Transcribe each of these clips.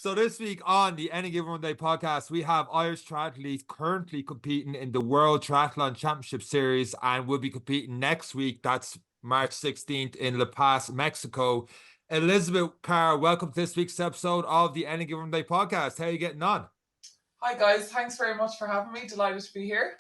So this week on the Any Given One Day podcast, we have Irish Triathlete currently competing in the World Triathlon Championship Series and will be competing next week. That's March 16th in La Paz, Mexico. Elizabeth Carr, welcome to this week's episode of the Any Given One Day podcast. How are you getting on? Hi guys, thanks very much for having me. Delighted to be here.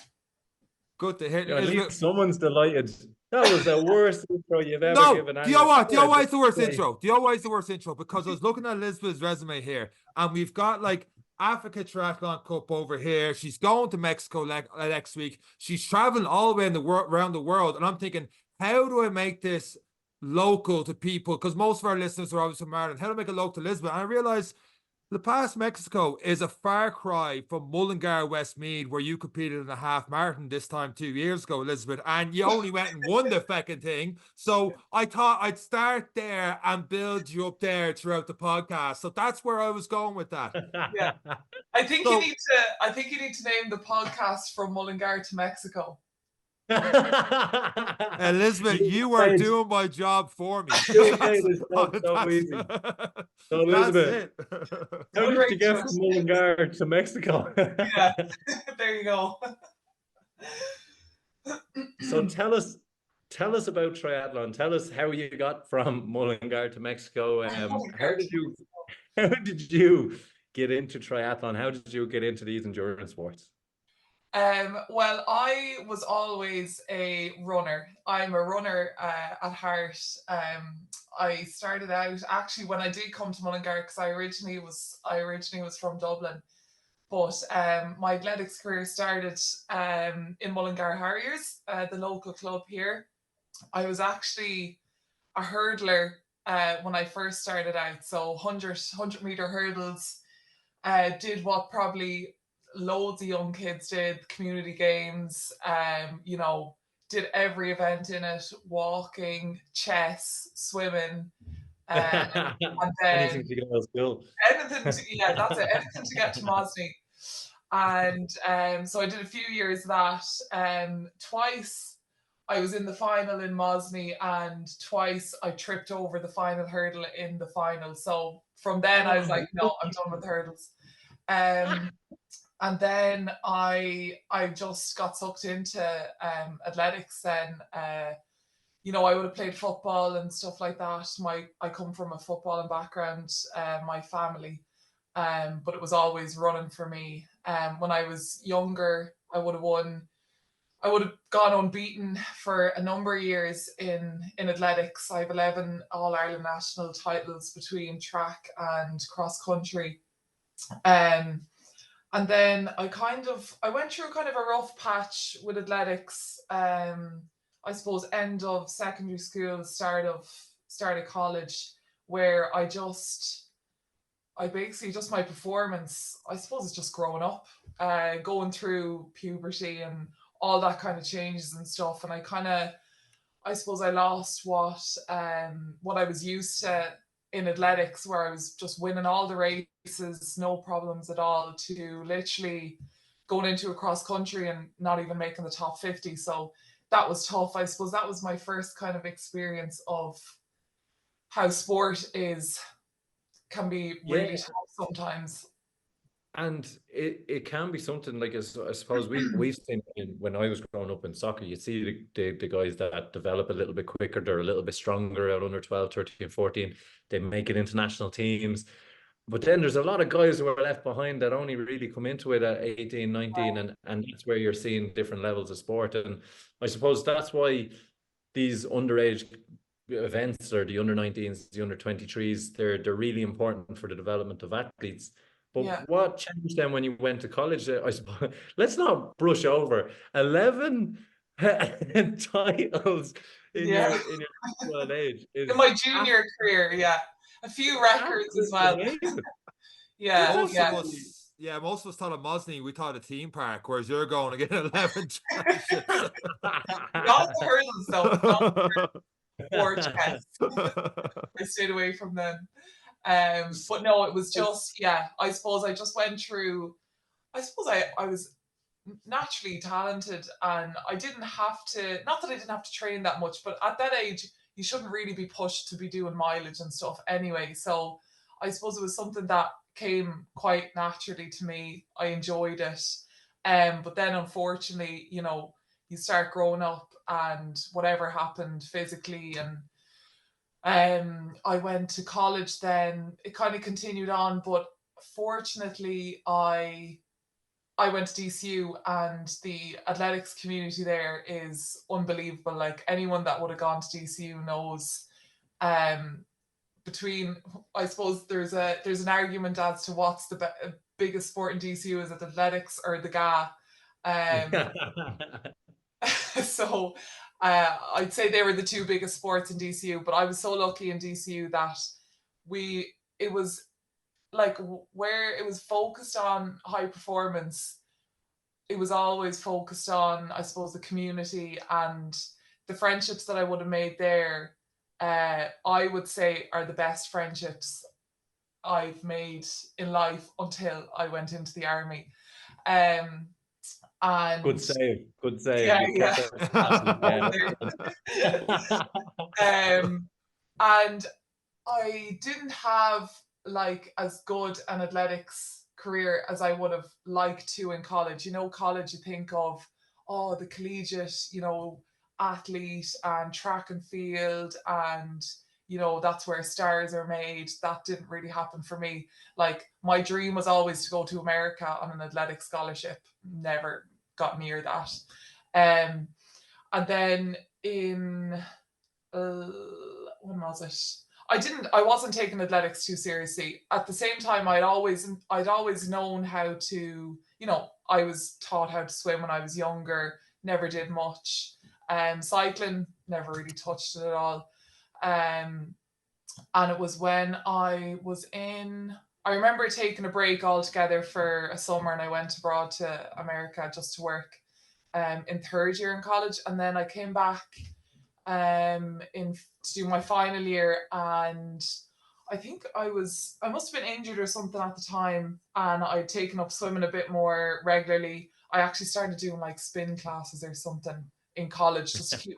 Good to hear. At least someone's delighted. That was the worst intro you've ever given. Do you know what? Do you know why it's the worst intro? Do you know why it's the worst intro? Because I was looking at Elizabeth's resume here, and we've got like Africa Triathlon Cup over here. She's going to Mexico next week. She's traveling all the way around the world, and I'm thinking, how do I make this local to people? Because most of our listeners are obviously from Ireland. How do I make it local to Elizabeth? And I realized La Paz, Mexico is a far cry from Mullingar, Westmead, where you competed in a half marathon this time 2 years ago, Elizabeth, and you only went and won the fucking thing. So I thought I'd start there and build you up there throughout the podcast. So that's where I was going with that. Yeah, I think you need to name the podcast From Mullingar to Mexico. Elizabeth, you are doing my job for me. So easy. So Elizabeth, how did you get from Mullingar to Mexico? Yeah, there you go. So tell us about triathlon. Tell us how you got from Mullingar to Mexico. How did you get into triathlon? How did you get into these endurance sports? Well, I was always a runner. I'm a runner at heart. I started out actually when I did come to Mullingar because I originally was from Dublin, but my athletics career started in Mullingar Harriers, the local club here. I was actually a hurdler when I first started out, so 100 meter hurdles. Did what probably loads of young kids did, community games, did every event in it, walking, chess, swimming, and then anything to get out of school. That's it, anything to get to Mosney. And so I did a few years of that. Twice I was in the final in Mosney, and twice I tripped over the final hurdle in the final. So from then I was like, no, I'm done with hurdles. And then I just got sucked into athletics then. I would have played football and stuff like that. I come from a footballing background, my family, but it was always running for me. When I was younger, I would have gone unbeaten for a number of years in athletics. I have 11 All-Ireland national titles between track and cross-country. And then I went through kind of a rough patch with athletics. I suppose end of secondary school, start of college, where I basically just my performance, I suppose it's just growing up, going through puberty and all that kind of changes and stuff. And I suppose I lost what I was used to in athletics, where I was just winning all the races, no problems at all, to literally going into a cross country and not even making the top 50. So that was tough. I suppose that was my first kind of experience of how sport can be really tough sometimes. And it can be something like, I suppose we've seen when I was growing up in soccer, you see the guys that develop a little bit quicker, they're a little bit stronger at under 12, 13, 14, they make it into national teams. But then there's a lot of guys who are left behind that only really come into it at 18, 19, and that's where you're seeing different levels of sport. And I suppose that's why these underage events, or the under 19s, the under 23s, they're really important for the development of athletes. But what changed then when you went to college? I suppose let's not brush over 11 titles in your age. In my junior career, a few records as well. Most of us thought of Mosney, we thought of Theme Park, whereas you're going to get 11 championships. Not the hurdles though. Or chess. I stayed away from them. But no, it was just, I suppose I just went through, I was naturally talented, and I didn't have to, not that I didn't have to train that much, but at that age, you shouldn't really be pushed to be doing mileage and stuff anyway. So I suppose it was something that came quite naturally to me. I enjoyed it. But then unfortunately, you know, you start growing up and whatever happened physically, and I went to college then, it kind of continued on, but fortunately I went to DCU, and the athletics community there is unbelievable. Like anyone that would have gone to DCU knows, between, I suppose there's an argument as to what's the biggest sport in DCU, is it athletics or the GA? So I'd say they were the two biggest sports in DCU, but I was so lucky in DCU that it was like where it was focused on high performance, it was always focused on, I suppose, the community and the friendships that I would have made there. I would say are the best friendships I've made in life until I went into the army. And Good save. Yeah, You kept and I didn't have like as good an athletics career as I would have liked to in college. You know, college, you think of, oh, the collegiate, you know, athlete and track and field, and you know, that's where stars are made. That didn't really happen for me. Like my dream was always to go to America on an athletic scholarship. Never got near that. And then in when was it? I wasn't taking athletics too seriously. At the same time, I'd always known how to, you know, I was taught how to swim when I was younger, never did much. Cycling, never really touched it at all. And it was when I remember taking a break altogether for a summer, and I went abroad to America just to work in third year in college. And then I came back to do my final year, and I think I must have been injured or something at the time, and I'd taken up swimming a bit more regularly. I actually started doing like spin classes or something in college just to keep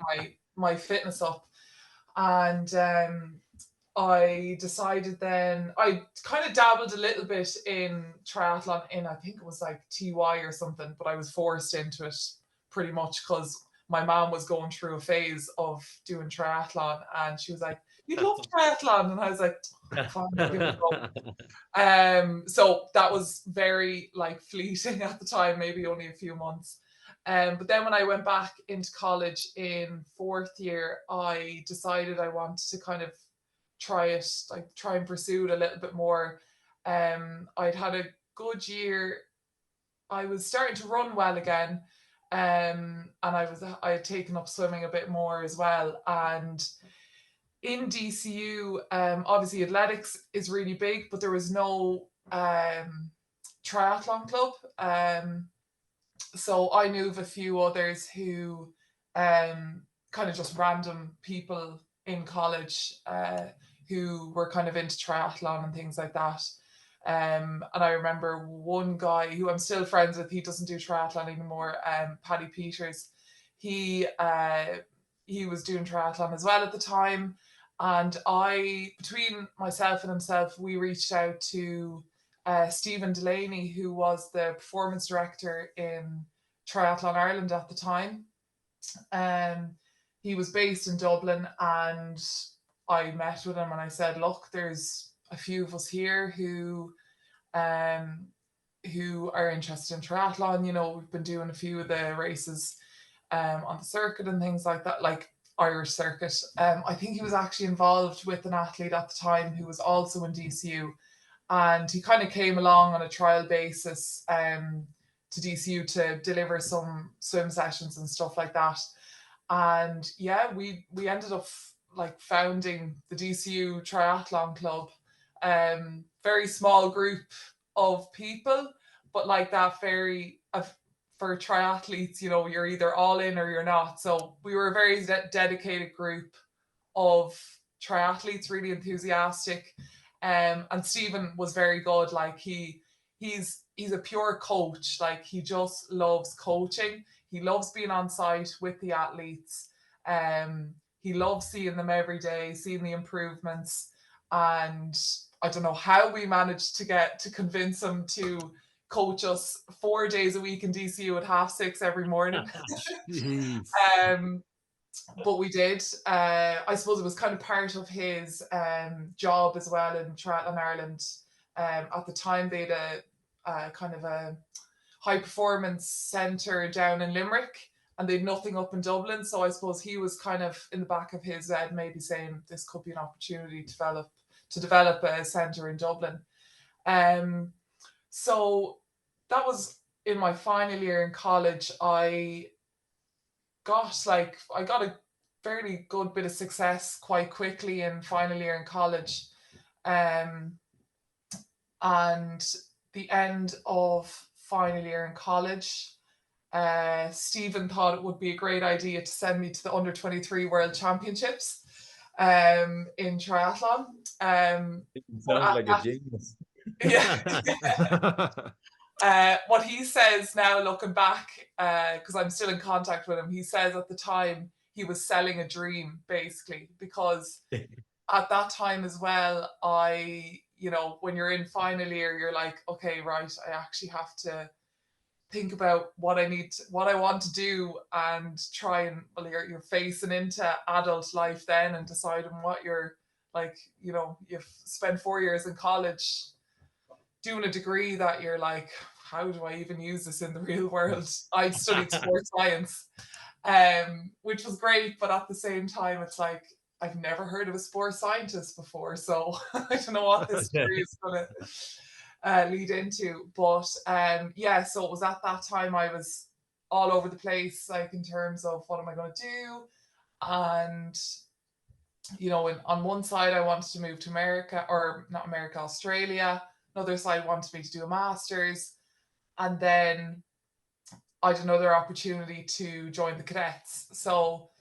my fitness up. And I decided then, I kind of dabbled a little bit in triathlon in, I think it was like TY or something, but I was forced into it pretty much because my mom was going through a phase of doing triathlon, and she was like, "You'd love triathlon," and I was like, "Fine, give it a go." So that was very like fleeting at the time, maybe only a few months. But then when I went back into college in fourth year, I decided I wanted to kind of try and pursue it a little bit more. I'd had a good year. I was starting to run well again. And I had taken up swimming a bit more as well. And in DCU, obviously athletics is really big, but there was no triathlon club. So I knew of a few others who kind of just random people in college who were kind of into triathlon and things like that. And I remember one guy who I'm still friends with, he doesn't do triathlon anymore, Paddy Peters. He was doing triathlon as well at the time. And between myself and himself, we reached out to Stephen Delaney, who was the performance director in Triathlon Ireland at the time. He was based in Dublin, and I met with him and I said, look, there's a few of us here who are interested in triathlon. You know, we've been doing a few of the races on the circuit and things like that, like Irish circuit. I think he was actually involved with an athlete at the time who was also in DCU, and he kind of came along on a trial basis to DCU to deliver some swim sessions and stuff like that. And yeah, we ended up like founding the DCU Triathlon Club. Very small group of people, but like that for triathletes, you know, you're either all in or you're not. So we were a very dedicated group of triathletes, really enthusiastic. And Stephen was very good. Like he's a pure coach. Like he just loves coaching. He loves being on site with the athletes. He loves seeing them every day, seeing the improvements. And I don't know how we managed to convince him to coach us 4 days a week in DCU at 6:30 every morning. But we did. I suppose it was kind of part of his job as well in Triathlon Ireland. At the time, they had a kind of a high performance centre down in Limerick, and they'd nothing up in Dublin. So I suppose he was kind of in the back of his head, maybe saying this could be an opportunity to develop a centre in Dublin. So that was in my final year in college. I got a fairly good bit of success quite quickly in final year in college. And the end of final year in college, Stephen thought it would be a great idea to send me to the under-23 World Championships in triathlon. Sounds like a genius. What he says now, looking back, because I'm still in contact with him, he says at the time he was selling a dream, basically, because at that time as well, when you're in final year, you're like, okay, right, I actually have to think about what I want to do, and try and, well, you're facing into adult life then and deciding what you're like. You've spent 4 years in college doing a degree that you're like, how do I even use this in the real world? I studied sports science, which was great, but at the same time, it's like, I've never heard of a sports scientist before, so I don't know what this degree is going to lead into. But so it was at that time I was all over the place, like in terms of what am I going to do, and on one side I wanted to move to America, or not America, Australia. Another side wanted me to do a master's, and then I had another opportunity to join the cadets. So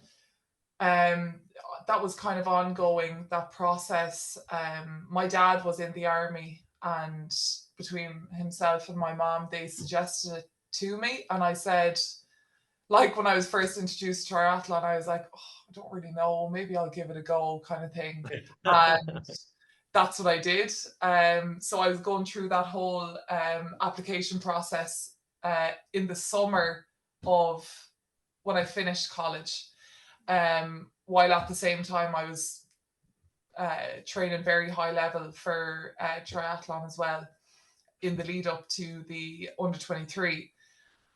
that was kind of ongoing, that process. My dad was in the army, and between himself and my mom, they suggested it to me, and I said, like when I was first introduced to triathlon, I was like, I don't really know, maybe I'll give it a go, kind of thing. And that's what I did. So I was going through that whole application process in the summer of when I finished college, while at the same time I was training very high level for triathlon as well in the lead up to the under-23.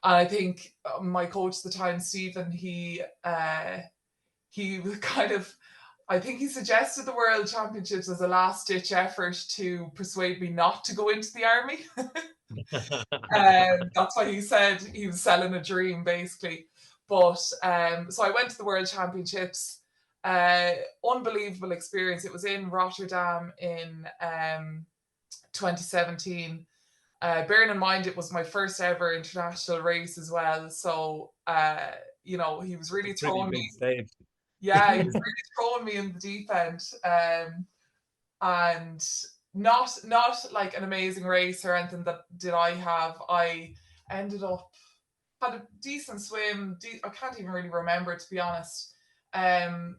And I think my coach at the time, Stephen, he kind of, I think he suggested the World Championships as a last-ditch effort to persuade me not to go into the army. That's why he said he was selling a dream, basically. But so I went to the World Championships. Unbelievable experience. It was in Rotterdam in 2017. Bearing in mind it was my first ever international race as well. So he was really throwing me. Yeah, he was really throwing me in the deep end. And not like an amazing race or anything that did I have. I ended up had a decent swim. I can't even really remember, to be honest. And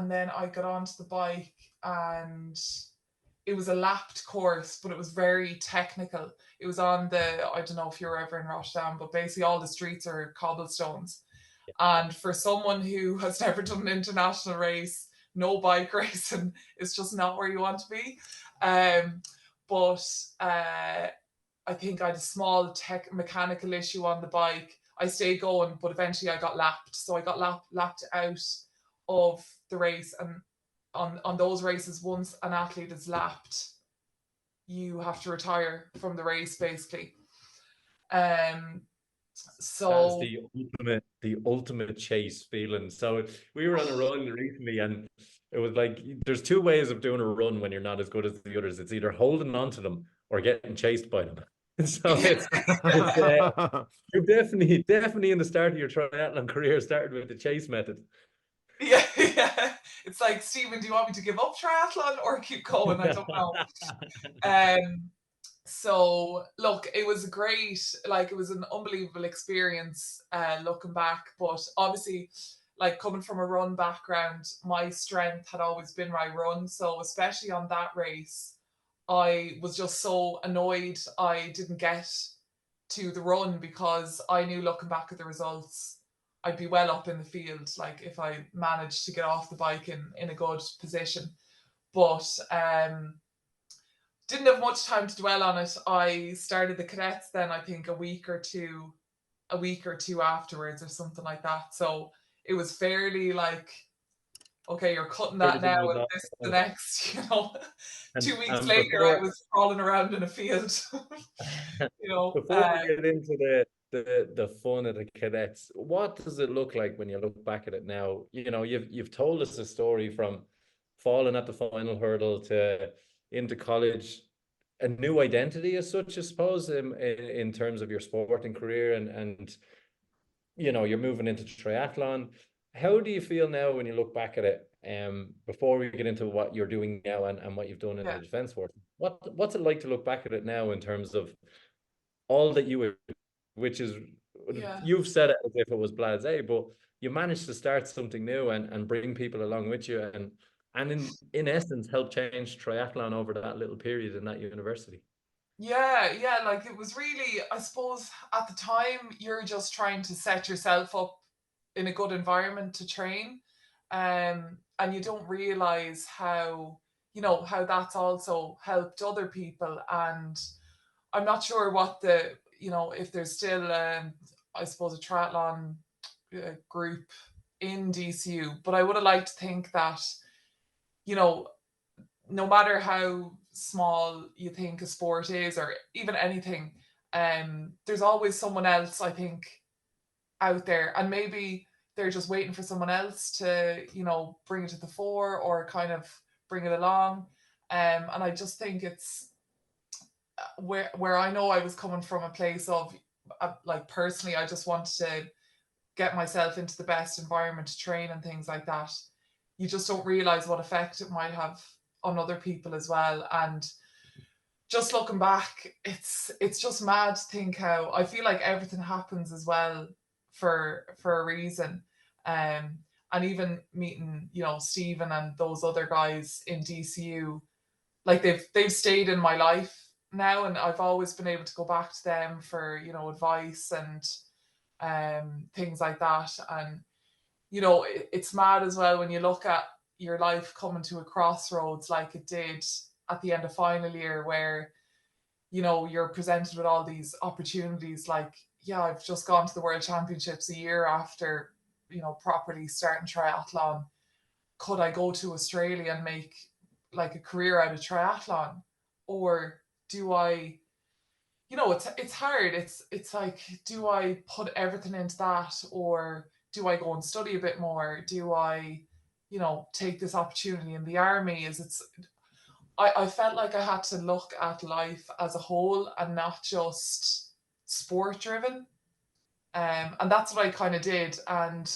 then I got onto the bike, and it was a lapped course, but it was very technical. It was on I don't know if you're ever in Rotterdam, but basically all the streets are cobblestones. And for someone who has never done an international race, no bike racing, it's just not where you want to be. But I think I had a small mechanical issue on the bike. I stayed going, but eventually I got lapped. So I got lapped out of the race. And on those races, once an athlete is lapped, you have to retire from the race, basically. So that's the ultimate chase feeling. So we were on a run recently, and it was like there's two ways of doing a run when you're not as good as the others. It's either holding on to them or getting chased by them. So it's you're definitely in the start of your triathlon career started with the chase method. Yeah. It's like, Stephen, do you want me to give up triathlon or keep going? I don't know. So look, it was great. Like, it was an unbelievable experience looking back. But obviously, like, coming from a run background, my strength had always been my run. So especially on that race, I was just so annoyed I didn't get to the run, because I knew, looking back at the results, I'd be well up in the field, like if I managed to get off the bike in a good position. But didn't have much time to dwell on it. I started the cadets then, I think a week or two afterwards or something like that. So it was fairly like, okay, you're cutting that now and this is the next, you know. And, 2 weeks and later, I before, was crawling around in a field. You know, before we get into the fun of the cadets, what does it look like when you look back at it now? You know, you've told us a story from falling at the final hurdle to into college, a new identity as such, I suppose, in terms of your sporting career, and you know, you're moving into triathlon. How do you feel now when you look back at it? Before we get into what you're doing now and what you've done in the defense force, what's it like to look back at it now in terms of all that you were, which is, you've said it as if it was blasé, but you managed to start something new and bring people along with you, and in essence help change triathlon over that little period in that university. Yeah, like it was really, I suppose at the time you're just trying to set yourself up in a good environment to train, and you don't realize how, you know, how that's also helped other people. And I'm not sure what the, you know, if there's still I suppose a triathlon group in DCU, but I would have liked to think that, you know, no matter how small you think a sport is, or even anything, there's always someone else, I think, out there, and maybe they're just waiting for someone else to, you know, bring it to the fore or kind of bring it along. And I just think it's where I know I was coming from a place of like, personally, I just wanted to get myself into the best environment to train and things like that. You just don't realize what effect it might have on other people as well. And just looking back, it's just mad to think how I feel like everything happens as well for a reason. And even meeting, you know, Stephen and those other guys in DCU, like they've stayed in my life now, and I've always been able to go back to them for, you know, advice and things like that. And you know, it's mad as well when you look at your life coming to a crossroads like it did at the end of final year, where, you know, you're presented with all these opportunities. Like, yeah, I've just gone to the World Championships a year after, you know, properly starting triathlon. Could I go to Australia and make like a career out of triathlon? Or do I, you know, it's hard. It's like, do I put everything into that, or do I go and study a bit more? Do I, you know, take this opportunity in the army? I felt like I had to look at life as a whole and not just sport driven. And that's what I kind of did. And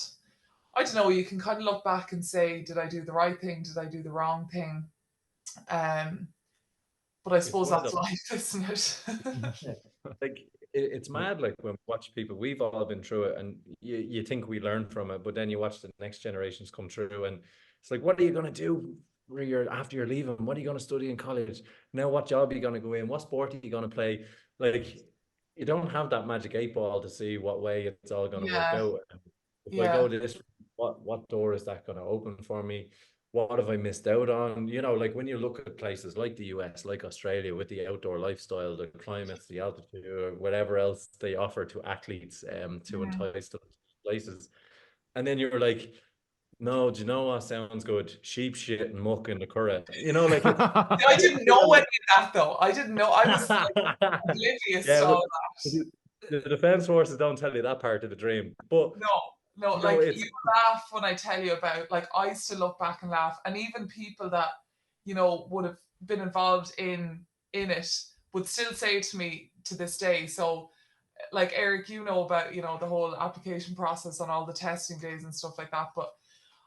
I don't know, you can kind of look back and say, did I do the right thing? Did I do the wrong thing? But I suppose that's life, isn't it? Like, it's mad, like when we watch people, we've all been through it, and you think we learn from it, but then you watch the next generations come through, and it's like, what are you going to do after you're leaving? What are you going to study in college? Now, what job are you going to go in? What sport are you going to play? Like, you don't have that magic 8 ball to see what way it's all going to work out. If I go to this, what door is that going to open for me? What have I missed out on? You know, like when you look at places like the US, like Australia, with the outdoor lifestyle, the climates, the altitude, or whatever else they offer to athletes to entice to places. And then you're like, no, do you know what sounds good? Sheep shit and muck in the Curragh. You know, like I didn't know any of that though. I didn't know. I was like, oblivious to all that. The defense forces don't tell you that part of the dream. But no, like you laugh when I tell you about, like, I still look back and laugh, and even people that, you know, would have been involved in it would still say to me to this day. So like, Eric, you know about, you know, the whole application process on all the testing days and stuff like that, but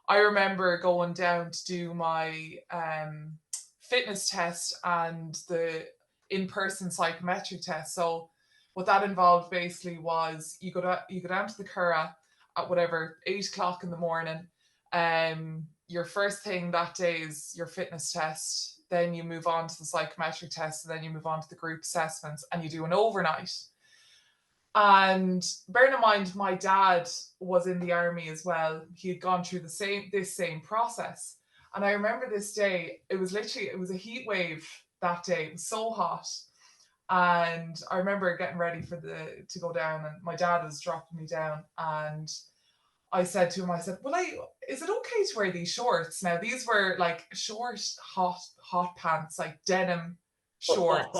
I remember going down to do my fitness test and the in-person psychometric test. So what that involved basically was you go down to the Curragh at whatever 8 o'clock in the morning. Your first thing that day is your fitness test. then you move on to the psychometric test, and then you move on to the group assessments, and you do an overnight. And bearing in mind, my dad was in the army as well. He had gone through this same process. And I remember this day, it was a heat wave that day. It was so hot. And I remember getting ready to go down, and my dad was dropping me down, and I said to him, I said, well, is it okay to wear these shorts? Now, these were like short, hot pants, like denim shorts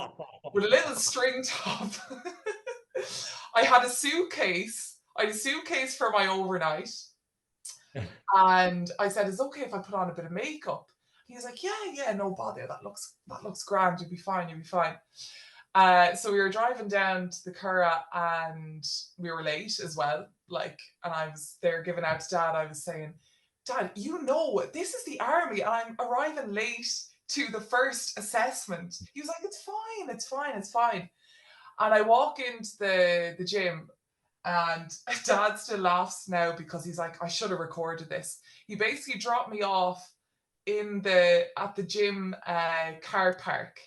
with a little string top. I had a suitcase. For my overnight. And I said, is it okay if I put on a bit of makeup? He was like, yeah, no bother. That looks grand. You'll be fine. So we were driving down to the Carr, and we were late as well. And I was there giving out to Dad. I was saying, Dad, this is the army, and I'm arriving late to the first assessment. He was like, it's fine. And I walk into the gym, and Dad still laughs now because he's like, I should have recorded this. He basically dropped me off at the gym car park.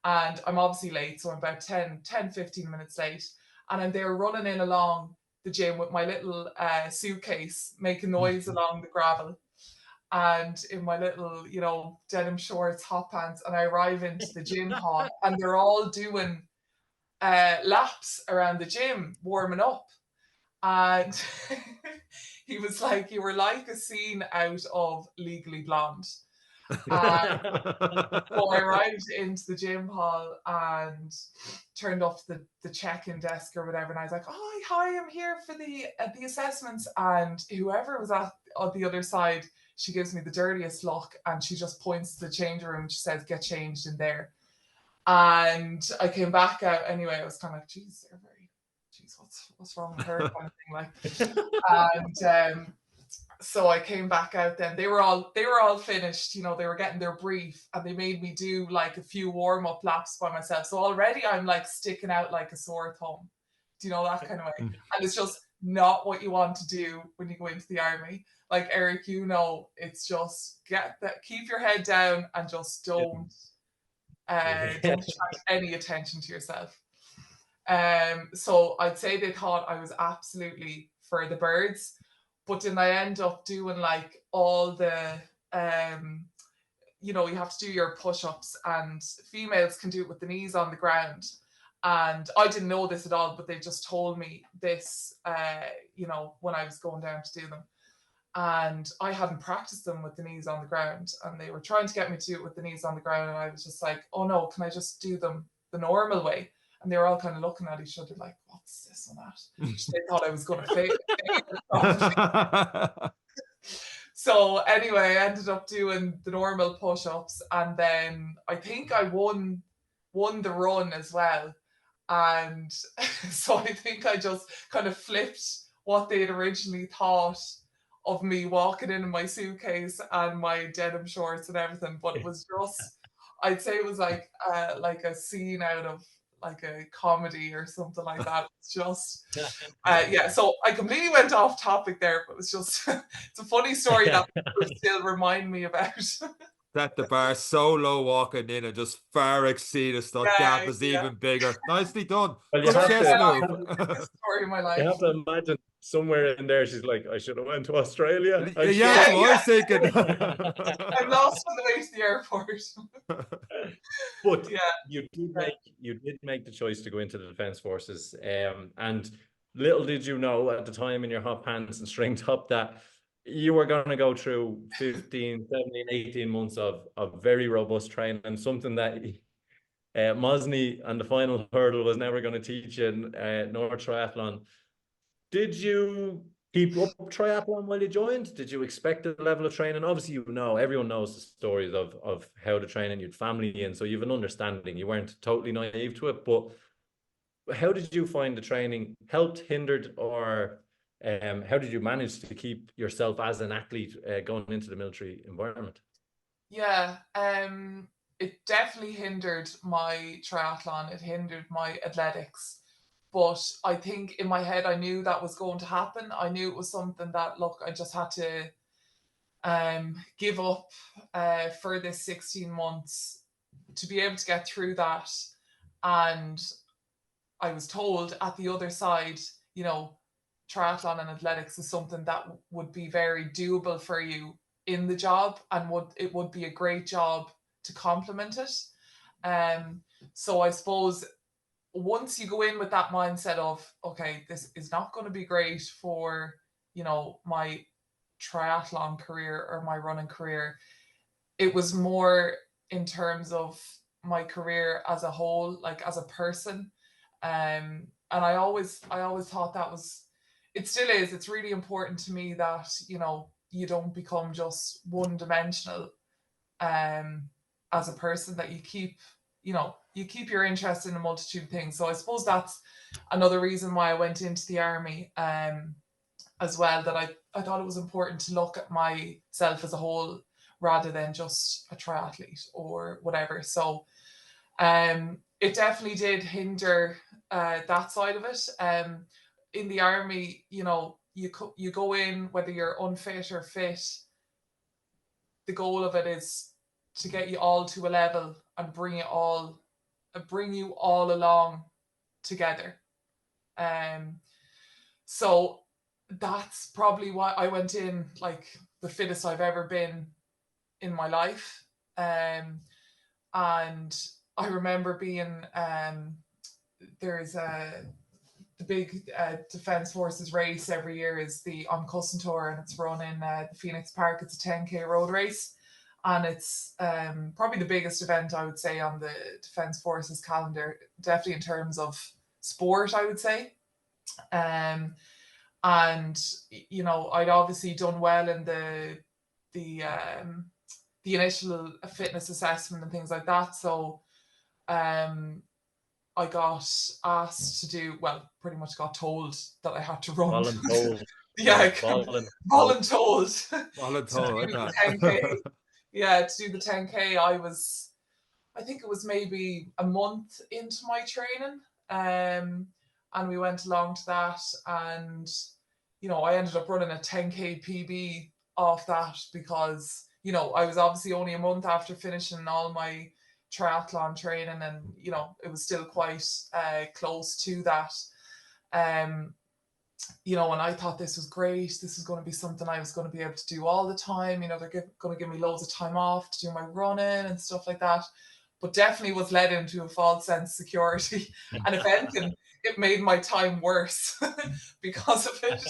And I'm obviously late, so I'm about 15 minutes late. And I'm there running in along the gym with my little suitcase, making noise along the gravel. And in my little, denim shorts, hot pants. And I arrive into the gym hall, and they're all doing laps around the gym, warming up. And he was like, you were like a scene out of Legally Blonde. So I arrived into the gym hall and turned off the check-in desk or whatever, and I was like, oh, hi, I'm here for the assessments. And whoever was on the other side, she gives me the dirtiest look, and she just points to the change room and she says, get changed in there. And I came back out anyway. I was kind of like, geez, what's wrong with her, kind of thing, and so I came back out then. They were all finished, they were getting their brief, and they made me do like a few warm-up laps by myself. So already I'm like sticking out like a sore thumb. Do you know that kind of way? And it's just not what you want to do when you go into the army. Like Eric, it's just keep your head down and just don't attract any attention to yourself. So I'd say they thought I was absolutely for the birds. But then I end up doing like all the, you have to do your push-ups, and females can do it with the knees on the ground. And I didn't know this at all, but they just told me this, when I was going down to do them. And I hadn't practiced them with the knees on the ground, and they were trying to get me to do it with the knees on the ground. And I was just like, oh no, can I just do them the normal way? And they were all kind of looking at each other like, what's this and that? They thought I was going to fail. So anyway, I ended up doing the normal push-ups, and then I think I won the run as well. And so I think I just kind of flipped what they'd originally thought of me walking in my suitcase and my denim shorts and everything. But it was just, I'd say it was like a scene out of like a comedy or something like that. It's just so I completely went off topic there, but it's just it's a funny story that people still remind me about. That the bar so low walking in and just far exceeded the gap is even bigger. Nicely done. Well, you have the story of my life. You have to imagine somewhere in there she's like, I should have went to Australia. That's what I was thinking. I'm lost on the way to the airport. But you did make the choice to go into the Defence Forces, and little did you know at the time in your hot pants and string top that you were going to go through 15, 17, 18 months of very robust training, and something that Mosney and the final hurdle was never going to teach you nor triathlon. Did you keep up triathlon while you joined? Did you expect the level of training? Obviously, everyone knows the stories of how to train, and you had family in, so you have an understanding. You weren't totally naive to it, but how did you find the training? Helped, hindered, or how did you manage to keep yourself as an athlete going into the military environment? Yeah, it definitely hindered my triathlon. It hindered my athletics. But I think in my head, I knew that was going to happen. I knew it was something that, look, I just had to give up for this 16 months to be able to get through that. And I was told at the other side, you know, triathlon and athletics is something that would be very doable for you in the job, and it would be a great job to complement it. So I suppose once you go in with that mindset of, okay, this is not going to be great for, you know, my triathlon career or my running career, it was more in terms of my career as a whole, like as a person. And I always thought that was, it still is, it's really important to me that, you know, you don't become just one dimensional as a person, that you keep, you know, you keep your interest in a multitude of things. So I suppose that's another reason why I went into the army as well, that I thought it was important to look at myself as a whole rather than just a triathlete or whatever. So it definitely did hinder that side of it. In the army, you know, you go in whether you're unfit or fit. The goal of it is to get you all to a level and bring you all along together. So that's probably why I went in like the fittest I've ever been in my life. And I remember being there's the big Defence Forces race every year is the Cussing Tour, and it's run in the Phoenix Park. It's a 10k road race, and it's probably the biggest event, I would say, on the Defence Forces calendar, definitely in terms of sport, I would say. And you know, I'd obviously done well in the initial fitness assessment and things like that. So I got asked to do, well, pretty much got told that I had to run. Voluntold. Yeah, Voluntold. voluntold. Voluntold, like that. 10k. Yeah, to do the 10k, I think it was maybe a month into my training. And we went along to that, and you know, I ended up running a 10k PB off that because, you know, I was obviously only a month after finishing all my triathlon training, and you know, it was still quite close to that. You know, and I thought this was great. This was going to be something I was going to be able to do all the time. You know, they're going to give me loads of time off to do my running and stuff like that. But definitely was led into a false sense of security. And if anything, it made my time worse because of it.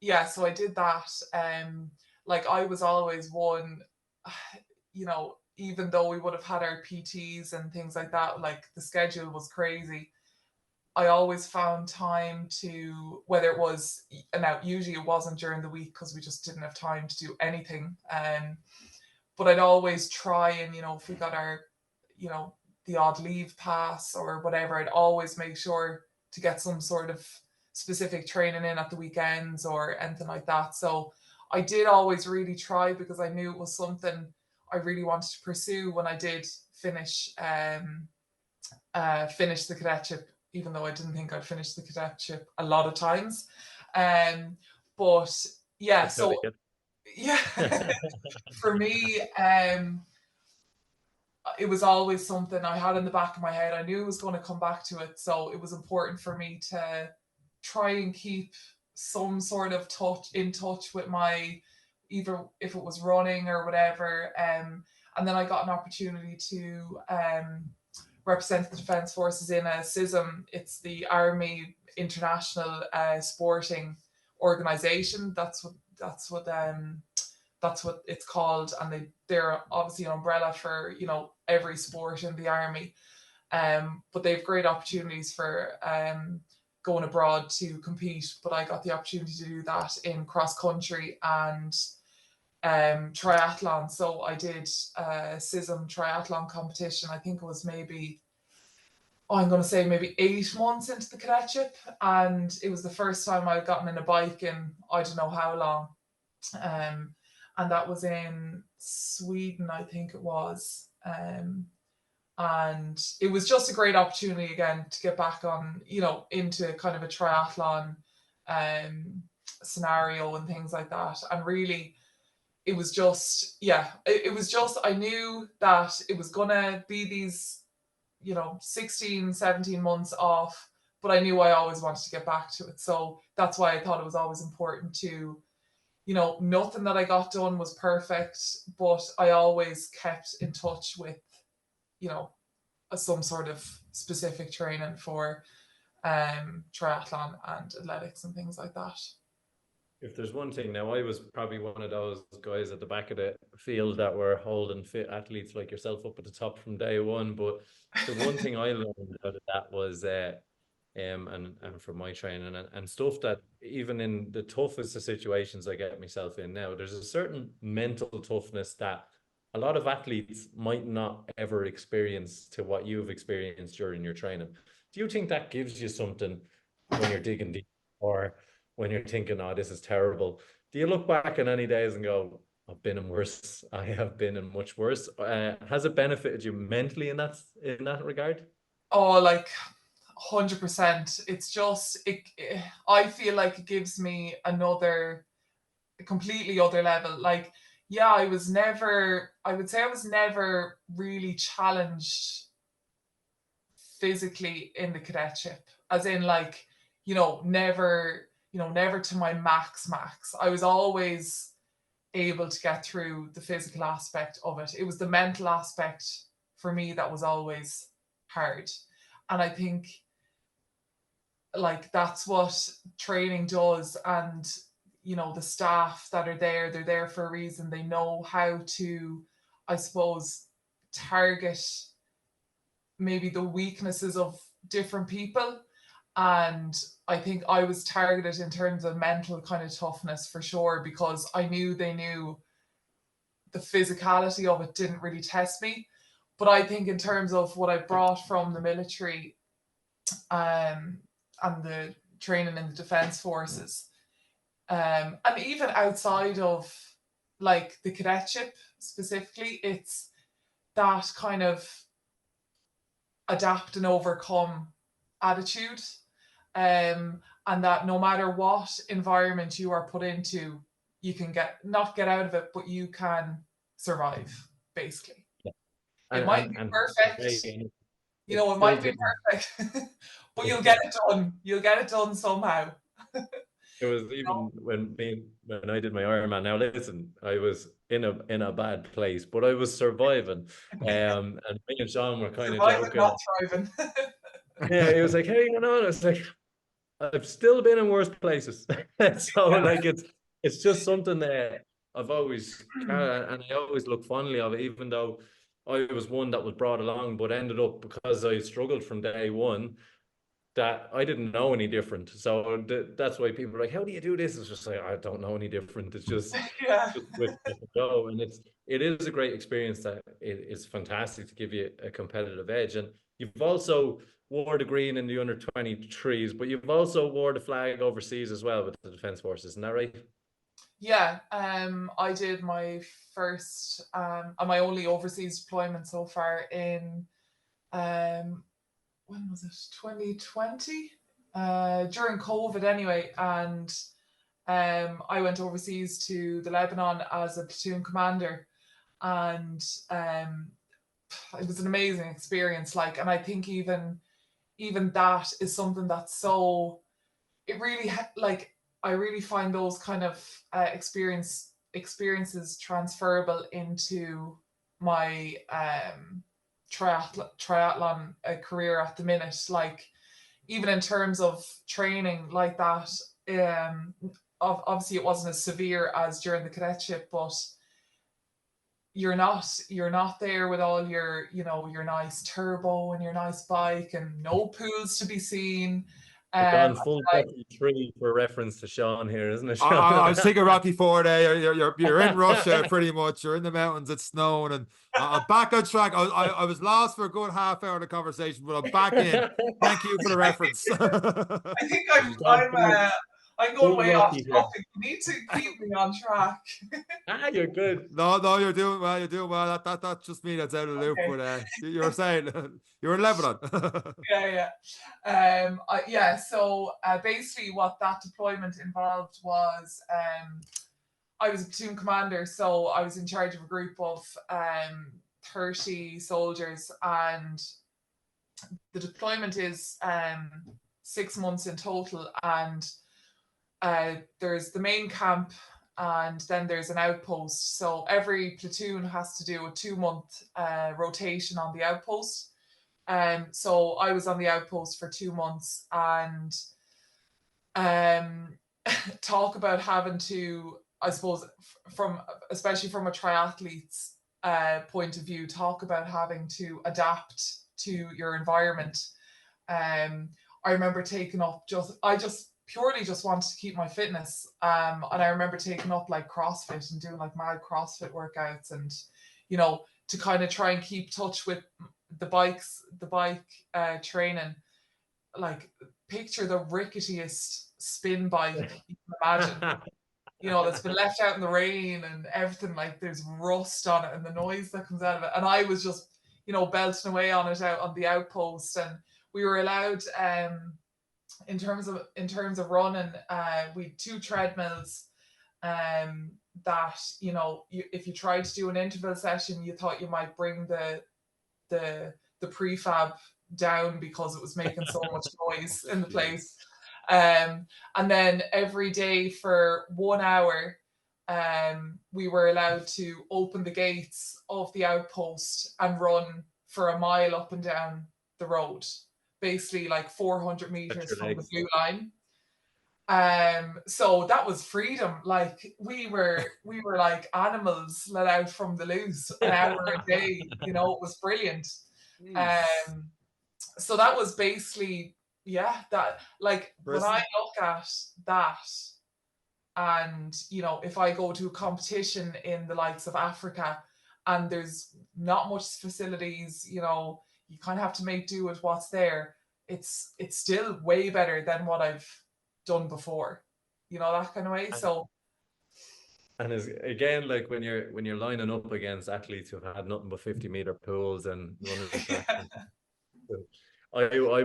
Yeah, so I did that. Like I was always one, you know, even though we would have had our PTs and things like that, like the schedule was crazy. I always found time to, whether it was, now usually it wasn't during the week because we just didn't have time to do anything. But I'd always try, and, you know, if we got our, you know, the odd leave pass or whatever, I'd always make sure to get some sort of specific training in at the weekends or anything like that. So I did always really try, because I knew it was something I really wanted to pursue when I did finish finish the cadetship, even though I didn't think I'd finish the cadetship a lot of times. But yeah, That's so really good. yeah, for me, it was always something I had in the back of my head. I knew I was going to come back to it, so it was important for me to try and keep some sort of touch with my, either if it was running or whatever. And then I got an opportunity to represent the Defence Forces in a CISM. It's the Army International Sporting Organisation. That's what it's called, and they're obviously an umbrella for, you know, every sport in the army. But they have great opportunities for going abroad to compete. But I got the opportunity to do that in cross country and triathlon. So I did a CISM triathlon competition. I think it was maybe, I'm going to say maybe 8 months into the cadetship, and it was the first time I'd gotten in a bike in I don't know how long. And that was in Sweden, I think it was. And it was just a great opportunity again to get back on, you know, into kind of a triathlon scenario and things like that. And really, it was just, yeah, it was just, I knew that it was gonna be these, 16, 17 months off, but I knew I always wanted to get back to it. So that's why I thought it was always important to, nothing that I got done was perfect, but I always kept in touch with, some sort of specific training for triathlon and athletics and things like that. If there's one thing, now I was probably one of those guys at the back of the field that were holding fit athletes like yourself up at the top from day one. But the one thing I learned out of that was, and from my training and stuff, that even in the toughest of situations I get myself in now, there's a certain mental toughness that a lot of athletes might not ever experience to what you've experienced during your training. Do you think that gives you something when you're digging deep, or when you're thinking, oh, this is terrible? Do you look back on any days and go, I've been in worse, I have been in much worse? Has it benefited you mentally in that regard? Oh, like 100%. It's just, I feel like it gives me a completely other level. Like, yeah, I would say I was never really challenged physically in the cadetship, as in, like, never to my max. I was always able to get through the physical aspect of it. It was the mental aspect for me that was always hard. And I think, like, that's what training does. And, the staff that are there, they're there for a reason. They know how to, I suppose, target maybe the weaknesses of different people. And I think I was targeted in terms of mental kind of toughness for sure, because I knew they knew the physicality of it didn't really test me. But I think in terms of what I brought from the military and the training in the defence forces, and even outside of, like, the cadetship specifically, it's that kind of adapt and overcome attitude. And that no matter what environment you are put into, you can not get out of it, but you can survive, basically. Yeah. It might be perfect. It might be perfect, but you'll get it done. You'll get it done somehow. It was even when I did my Ironman. Now listen, I was in a bad place, but I was surviving. And me and Sean were kind of joking. Not thriving. Yeah, it was like, hey, it's like, I've still been in worse places. So like it's just something that I've always and I always look fondly of it, even though I was one that was brought along, but ended up, because I struggled from day one, that I didn't know any different. So that's why people are like, how do you do this? It's just like, I don't know any different. It's just, just with the go. And it is a great experience. That it's fantastic to give you a competitive edge. And you've also wore the green in the under 23s, but you've also wore the flag overseas as well with the Defence Forces, isn't that right? Yeah, I did my first and my only overseas deployment so far in when was it? 2020? During COVID anyway. And I went overseas to the Lebanon as a platoon commander. And it was an amazing experience. Like, and I think even that is something that's so, it really, like, I really find those kind of experiences transferable into my triathlon career at the minute. Like, even in terms of training like that, obviously it wasn't as severe as during the cadetship, but you're not there with all your your nice turbo and your nice bike and no pools to be seen. Gone full Rocky 3 for reference to Sean here, isn't it, Sean? I was thinking Rocky 4 there. You're in Russia pretty much. You're in the mountains. It's snowing, and I'm back on track. I was lost for a good half hour of the conversation, but I'm back in. Thank you for the reference. I think I'm going way off Rocky here. topic. You need to keep me on track. You're good. No, you're doing well. You're doing well. That's just me that's out of the loop. Okay. But you were saying you were in Lebanon. Yeah. So basically, what that deployment involved was I was a platoon commander, so I was in charge of a group of 30 soldiers, and the deployment is 6 months in total, and there's the main camp, and then there's an outpost. So every platoon has to do a 2-month rotation on the outpost. So I was on the outpost for 2 months, and talk about having to, I suppose, especially from a triathlete's point of view, talk about having to adapt to your environment. I remember taking up I purely just wanted to keep my fitness. And I remember taking up like CrossFit and doing like mad CrossFit workouts, and, you know, to kind of try and keep touch with the bike training. Like, picture the ricketiest spin bike you can imagine. You know, that's been left out in the rain and everything, like there's rust on it and the noise that comes out of it. And I was just, you know, belting away on it out on the outpost. And we were allowed, in terms of running, we had 2 treadmills, that, you know, if you tried to do an interval session, you thought you might bring the prefab down because it was making so much noise in the place. And then every day for 1 hour, we were allowed to open the gates of the outpost and run for a mile up and down the road, basically like 400 meters from the blue line. So that was freedom. Like, we were like animals let out from the loose, an hour a day. You know, it was brilliant. So that was basically, that, like, when I look at that, and, you know, if I go to a competition in the likes of Africa and there's not much facilities, you know, you kind of have to make do with what's there. It's still way better than what I've done before, you know, that kind of way. So, and as again, like when you're lining up against athletes who've had nothing but 50-meter pools and running track,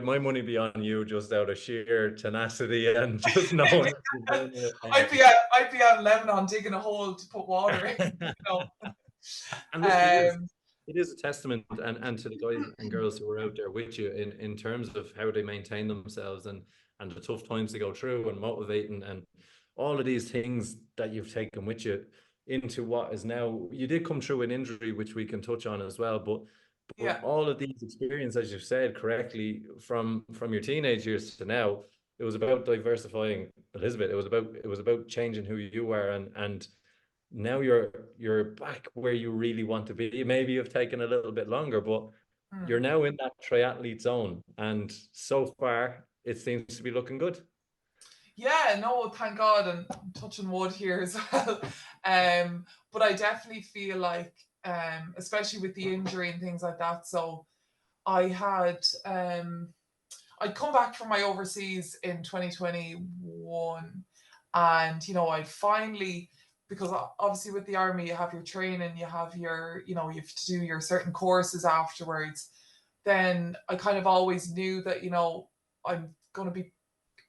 my money be on you, just out of sheer tenacity and just knowing. I'd be out in Lebanon digging a hole to put water in. You know? And it is a testament and to the guys and girls who are out there with you in terms of how they maintain themselves and the tough times they go through, and motivating, and all of these things that you've taken with you into what is now. You did come through an injury, which we can touch on as well, but all of these experiences, as you've said correctly, from your teenage years to now, it was about diversifying, Elizabeth. It was about changing who you are, and now you're back where you really want to be. Maybe you've taken a little bit longer, but you're now in that triathlete zone, and so far it seems to be looking good. Yeah, no, thank God, and I'm touching wood here as well. But I definitely feel like, especially with the injury and things like that. So I had, I'd come back from my overseas in 2021, and, you know, I finally, because obviously with the army, you have your training, you have your, you know, you have to do your certain courses afterwards. Then I kind of always knew that, you know, I'm going to be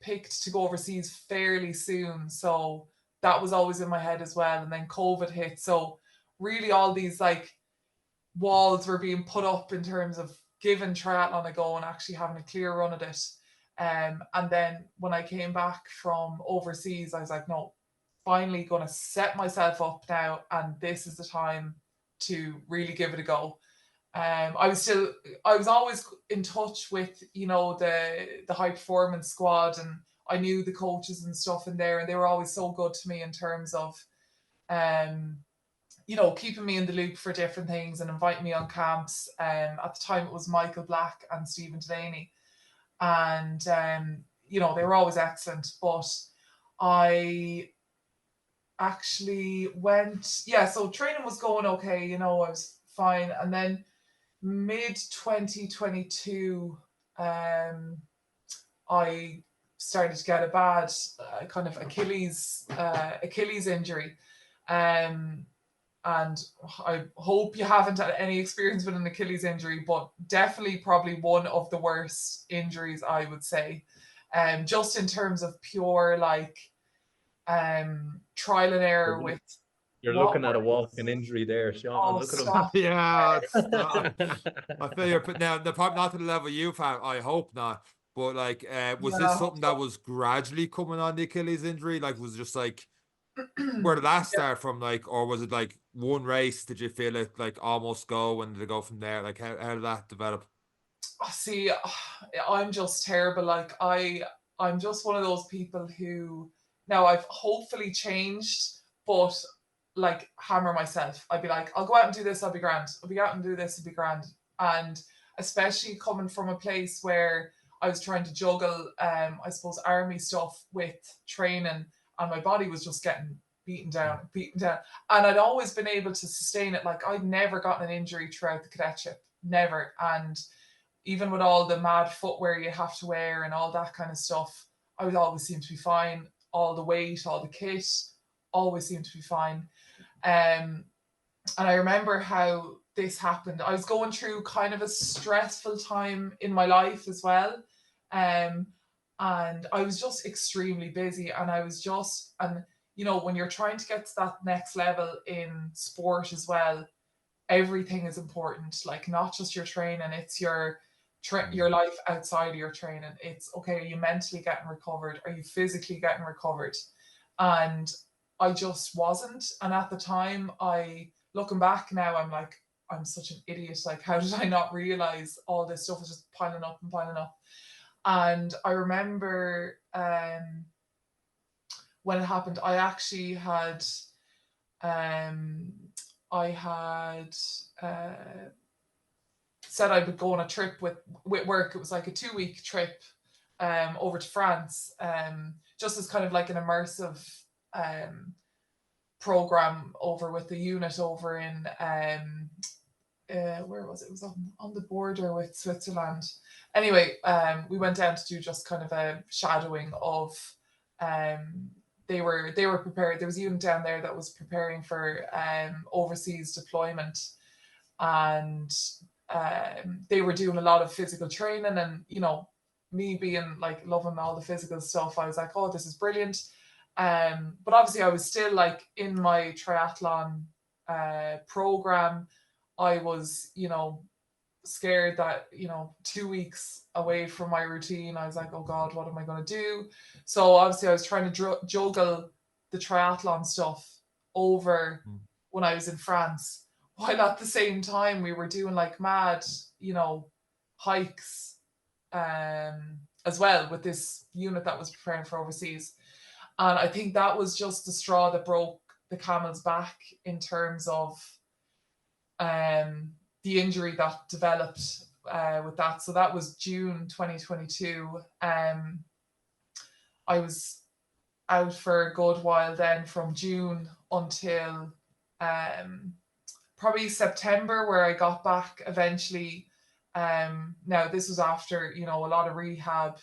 picked to go overseas fairly soon. So that was always in my head as well. And then COVID hit. So really all these like walls were being put up in terms of giving triathlon a go and actually having a clear run at it. And then when I came back from overseas, I was like, no, finally going to set myself up now, and this is the time to really give it a go. I was always in touch with, you know, the high performance squad, and I knew the coaches and stuff in there, and they were always so good to me in terms of, you know, keeping me in the loop for different things and inviting me on camps. At the time it was Michael Black and Stephen Delaney, and you know, they were always excellent. But I actually went, so training was going okay, you know, I was fine. And then mid 2022, I started to get a bad kind of Achilles injury. And I hope you haven't had any experience with an Achilles injury, but definitely probably one of the worst injuries, I would say. Just in terms of pure like trial and error with. You're looking at a walking injury there, Sean. Oh, Look at stop. Yeah, I feel you're putting now, probably not to the level you've had. I hope not. But like, was Yeah, this I hope something so. that was gradually coming on the Achilles injury? Like, was it just like, where did that start from? Like, or was it like one race? Did you feel it like almost go, and did it go from there? Like, how did that develop? See, I'm just terrible. Like I'm just one of those people who now I've hopefully changed, but like hammer myself. I'd be like, I'll go out and do this, I'll be grand. I'll be out and do this, I'll be grand. And especially coming from a place where I was trying to juggle I suppose army stuff with training, and my body was just getting beaten down. And I'd always been able to sustain it. Like I'd never gotten an injury throughout the cadetship. Never. And even with all the mad footwear you have to wear and all that kind of stuff, I would always seem to be fine. All the weight, all the kit, always seemed to be fine. And I remember how this happened. I was going through kind of a stressful time in my life as well. And I was just extremely busy, and I was just, and you know, when you're trying to get to that next level in sport as well, everything is important. Like not just your training, it's your life outside of your training. It's okay, are you mentally getting recovered? Are you physically getting recovered? And I just wasn't. And at the time, looking back now, I'm like, I'm such an idiot. Like, how did I not realize all this stuff was just piling up and piling up? And I remember when it happened, I actually had said I would go on a trip with work. It was like a 2-week trip over to France, just as kind of like an immersive program over with the unit over in where was it? It was on the border with Switzerland. Anyway, we went down to do just kind of a shadowing of they were prepared. There was a unit down there that was preparing for overseas deployment, and they were doing a lot of physical training. And you know, me being like loving all the physical stuff, I was like, oh, this is brilliant. But obviously I was still like in my triathlon program. I was, you know, scared that, you know, 2 weeks away from my routine, I was like, oh God, what am I going to do? So obviously I was trying to juggle the triathlon stuff over when I was in France, while at the same time we were doing like mad, you know, hikes as well with this unit that was preparing for overseas. And I think that was just the straw that broke the camel's back in terms of the injury that developed with that. So that was June 2022. I was out for a good while then, from June until probably September, where I got back eventually. Now this was after, you know, a lot of rehab.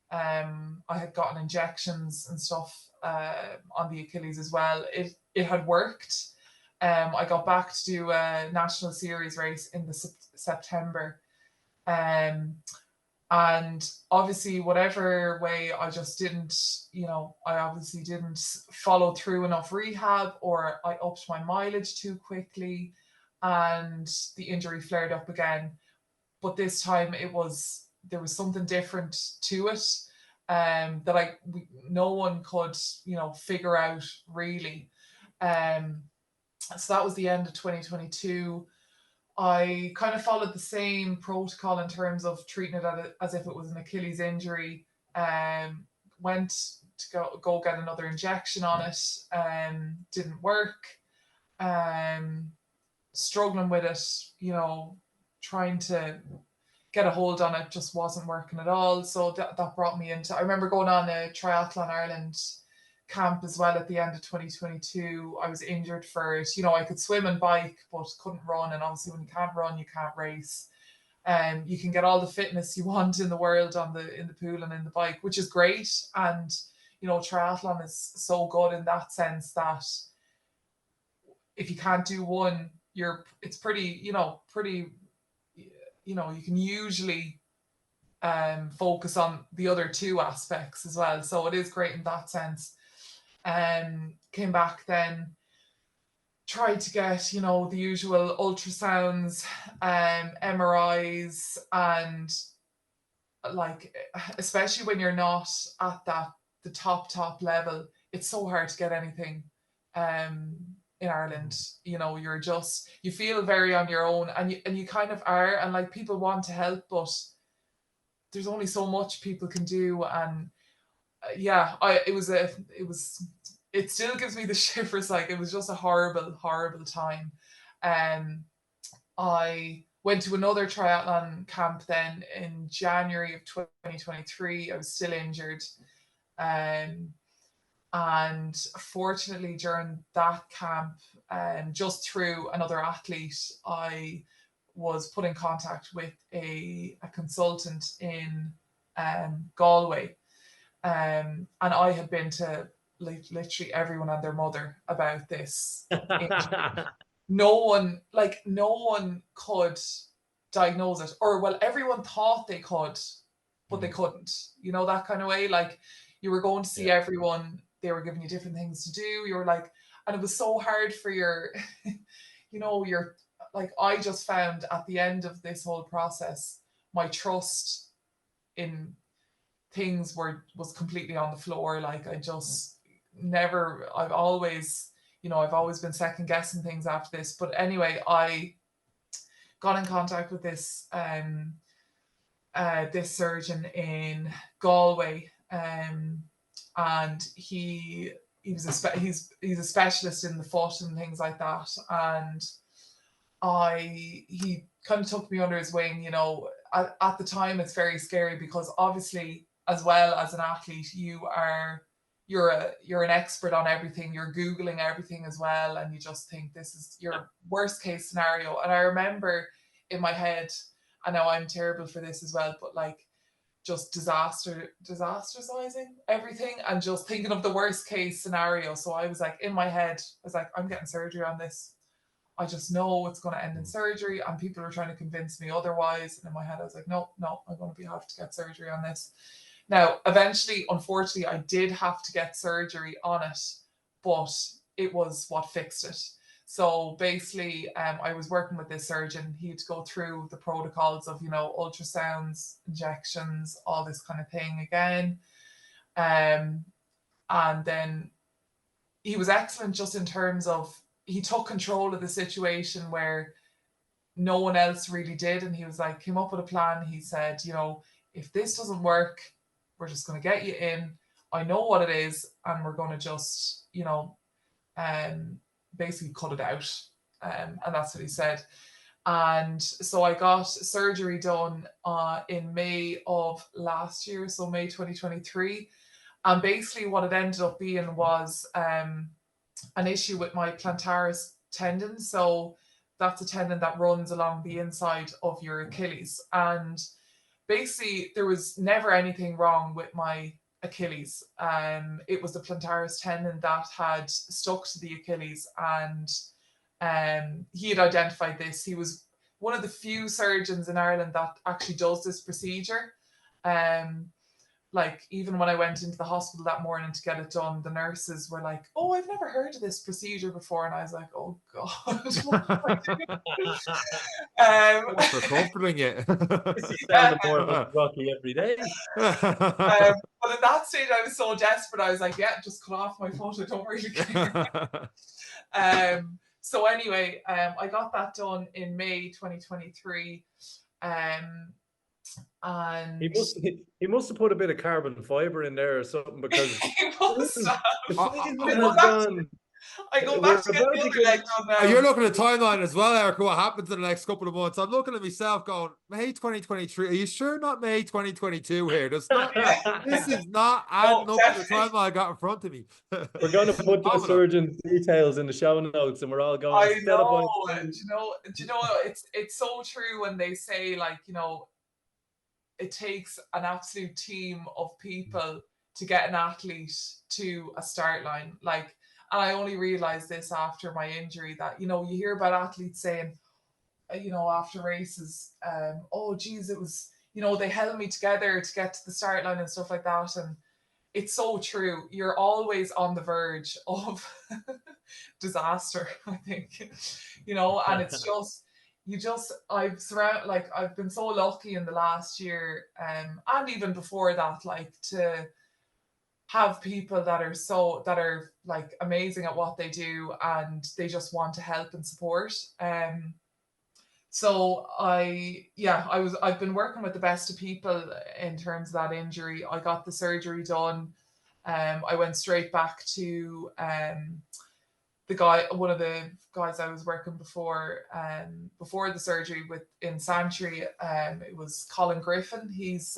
I had gotten injections and stuff on the Achilles as well. It had worked. I got back to do a national series race in the September. And obviously, whatever way, I just didn't, you know, I obviously didn't follow through enough rehab, or I upped my mileage too quickly, and the injury flared up again. But this time there was something different to it that no one could, you know, figure out really. So that was the end of 2022. I kind of followed the same protocol in terms of treating it as if it was an Achilles injury. Went to go get another injection on it. Didn't work. Struggling with it, you know, trying to get a hold on it just wasn't working at all. So that brought me into, I remember going on a Triathlon Ireland camp as well at the end of 2022. I was injured for it. You know, I could swim and bike, but couldn't run. And obviously when you can't run, you can't race. You can get all the fitness you want in the world in the pool and in the bike, which is great. And you know, triathlon is so good in that sense that if you can't do one, it's pretty, you know, you can usually focus on the other two aspects as well. So it is great in that sense. Came back then, tried to get, you know, the usual ultrasounds, MRIs, and like, especially when you're not at the top level, it's so hard to get anything in Ireland. You know, you feel very on your own, and you kind of are, and like people want to help, but there's only so much people can do. And it still gives me the shivers. Like, it was just a horrible time. I went to another triathlon camp then in January of 2023. I was still injured. And fortunately during that camp, just through another athlete, I was put in contact with a consultant in Galway. And I had been to literally everyone and their mother about this. No one could diagnose it, or well, everyone thought they could, but they couldn't. You know, that kind of way. Like, you were going to see everyone, they were giving you different things to do. You were like, and it was so hard for your, you know, like, I just found at the end of this whole process, my trust in things was completely on the floor. Like, I've always been second guessing things after this. But anyway, I got in contact with this this surgeon in Galway, and he's a specialist in the foot and things like that. And he kind of took me under his wing. You know, at the time, it's very scary because obviously, as well as an athlete, you're an expert on everything. You're Googling everything as well, and you just think this is your worst case scenario. And I remember in my head, I know I'm terrible for this as well, but like, just disasterizing everything and just thinking of the worst case scenario. So I was like, in my head, I was like, I'm getting surgery on this. I just know it's going to end in surgery, and people are trying to convince me otherwise. And in my head, I was like, no, I'm going to have to get surgery on this. Now, eventually, unfortunately, I did have to get surgery on it, but it was what fixed it. So basically, I was working with this surgeon. He had to go through the protocols of, you know, ultrasounds, injections, all this kind of thing again. And then he was excellent just in terms of, he took control of the situation where no one else really did. And he was like, came up with a plan. He said, you know, if this doesn't work, we're just going to get you in. I know what it is, and we're going to just, you know, basically cut it out. And that's what he said. And so I got surgery done in May of last year, so May 2023. And basically what it ended up being was an issue with my plantaris tendon. So that's a tendon that runs along the inside of your Achilles. And basically there was never anything wrong with my Achilles. It was the plantaris tendon that had stuck to the Achilles, and he had identified this. He was one of the few surgeons in Ireland that actually does this procedure. Like, even when I went into the hospital that morning to get it done, the nurses were like, oh, I've never heard of this procedure before. And I was like, oh God. For comforting you. Sounded more of Rocky every day. But at that stage, I was so desperate. I was like, yeah, just cut off my foot. I don't really care. So anyway, I got that done in May 2023. And he must have put a bit of carbon fiber in there or something, because he must have. I go We're back to get about the to other get- leg done now. And you're looking at the timeline as well, Erica, what happens in the next couple of months. I'm looking at myself going, May 2023. Are you sure not May 2022 here? This is not adding No, up to the definitely. timeline I got in front of me. We're going to put the Phenomenal. surgeon details in the show notes, and we're all going. I instead of know. buying- Do you know? It's so true when they say, like, you know, it takes an absolute team of people to get an athlete to a start line. Like, and I only realized this after my injury that, you know, you hear about athletes saying, you know, after races, oh geez, it was, you know, they held me together to get to the start line and stuff like that. And it's so true. You're always on the verge of disaster, I think, you know, and it's just, I've been so lucky in the last year, and even before that, like, to have people that are like amazing at what they do, and they just want to help and support. So I've been working with the best of people in terms of that injury. I got the surgery done. I went straight back to one of the guys I was working before the surgery with in Sanctuary. It was Colin Griffin. He's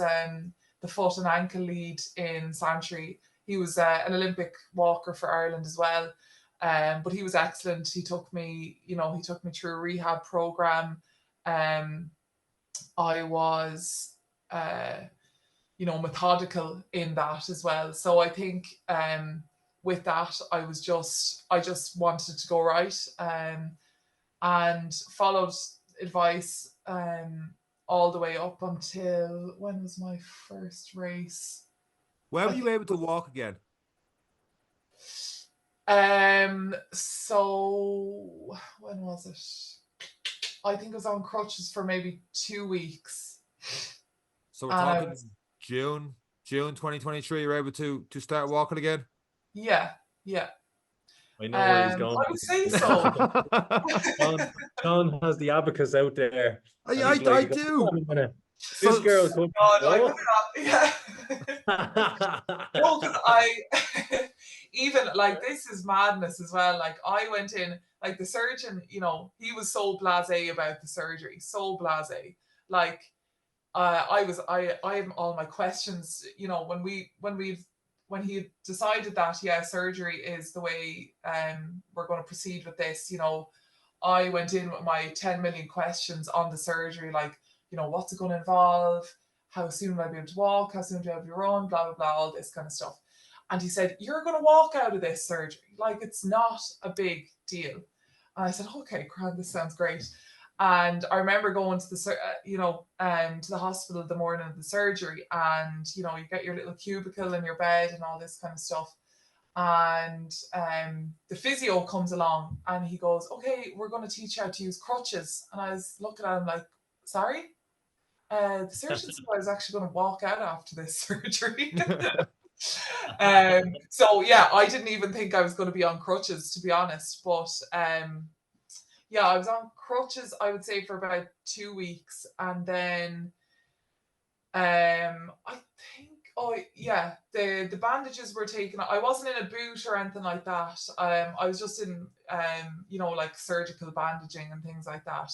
the foot and ankle lead in Sanctuary. He was an Olympic walker for Ireland as well. But he was excellent. He took me through a rehab program. I was methodical in that as well. So I think with that, I just wanted to go right, and followed advice all the way up until, when was my first race? When were you able to walk again? So when was it? I think I was on crutches for maybe 2 weeks. So we're talking June 2023. You're able to start walking again? Yeah. I know where he's going. I would say so. John has the abacus out there. I do. This girl could. God, I look at that. Yeah. No, because even like, this is madness as well. Like, I went in, like, the surgeon, you know, he was so blasé about the surgery, so blasé. Like, I have all my questions, you know, when he decided that, yeah, surgery is the way we're going to proceed with this, you know, I went in with my 10 million questions on the surgery, like, you know, what's it going to involve? How soon will I be able to walk? How soon do I have to run? Blah, blah, blah, all this kind of stuff. And he said, you're going to walk out of this surgery. Like, it's not a big deal. And I said, okay, grand, this sounds great. And I remember going to to the hospital the morning of the surgery, and, you know, you get your little cubicle in your bed and all this kind of stuff. And the physio comes along and he goes, okay, we're going to teach you how to use crutches. And I was looking at him like, sorry? The surgeon said I was actually going to walk out after this surgery. So yeah, I didn't even think I was going to be on crutches, to be honest. But yeah, I was on crutches, I would say, for about 2 weeks, and then I think, the bandages were taken. I wasn't in a boot or anything like that. I was just in like surgical bandaging and things like that.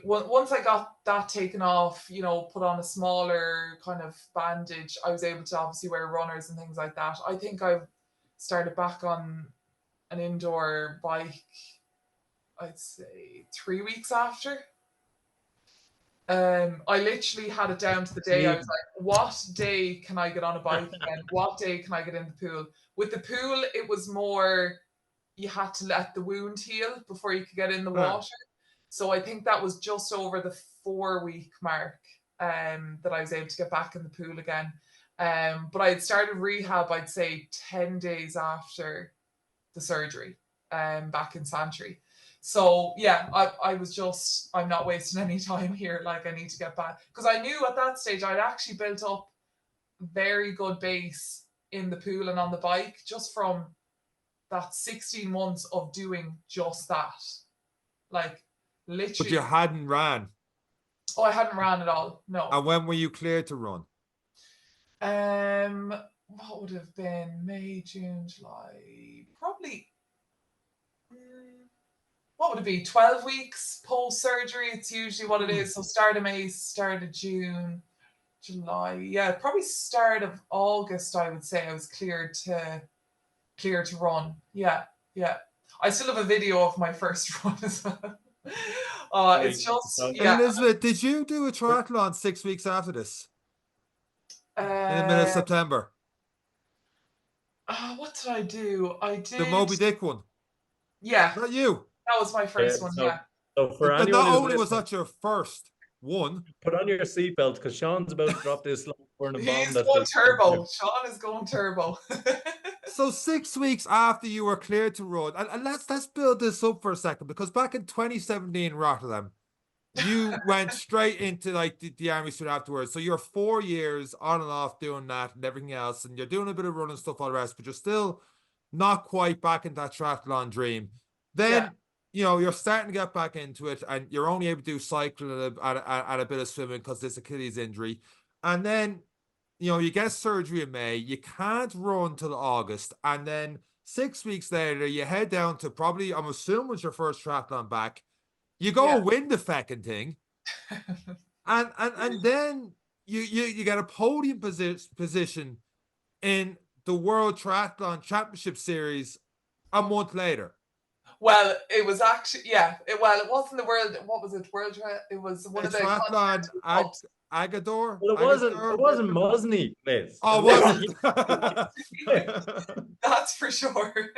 Once I got that taken off, you know, put on a smaller kind of bandage, I was able to obviously wear runners and things like that. I think I started back on an indoor bike, I'd say 3 weeks after. I literally had it down to the day. I was like, what day can I get on a bike again? What day can I get in the pool? With the pool, it was more, you had to let the wound heal before you could get in the water. So I think that was just over the 4-week mark that I was able to get back in the pool again. But I had started rehab, I'd say 10 days after the surgery, back in Sanctuary. So yeah, I was just, I'm not wasting any time here. Like, I need to get back, because I knew at that stage I'd actually built up very good base in the pool and on the bike, just from that 16 months of doing just that. Like, literally. But you hadn't ran. Oh, I hadn't ran at all. No. And when were you cleared to run? what would have been May, June, July, probably, what would it be, 12 weeks post-surgery? It's usually what it is. So start of May, start of June, July. Yeah, probably start of August, I would say I was cleared to run. Yeah, yeah. I still have a video of my first run as well. It's just, yeah. Elizabeth, did you do a triathlon 6 weeks after this? In the middle of September? What did I do? I The did. Moby Dick one? Yeah, Not you. that was my first one. Yeah. So for And anyone not who's only was listening, that your first one, put on your seatbelt because Sean's about to drop this burning bomb. He's going turbo. Sean is going turbo. so 6 weeks after you were cleared to run, and let's build this up for a second, because back in 2017 Rotterdam, you went straight into like the army straight afterwards. So you're 4 years on and off doing that and everything else, and you're doing a bit of running stuff, all the rest, but you're still not quite back in that triathlon dream. Then you're starting to get back into it, and you're only able to do cycling and a bit of swimming because this Achilles injury. And then you get surgery in May, you can't run till August, and then 6 weeks later you head down to, probably, I'm assuming it's your first triathlon back. You go win the fucking thing, and then you get a podium position in the World Triathlon Championship Series a month later. Well, it was actually, it wasn't the world. What was it? It was one of the triathlon Agador. Well, it wasn't Mosney, Liz. Oh, it wasn't. That's for sure.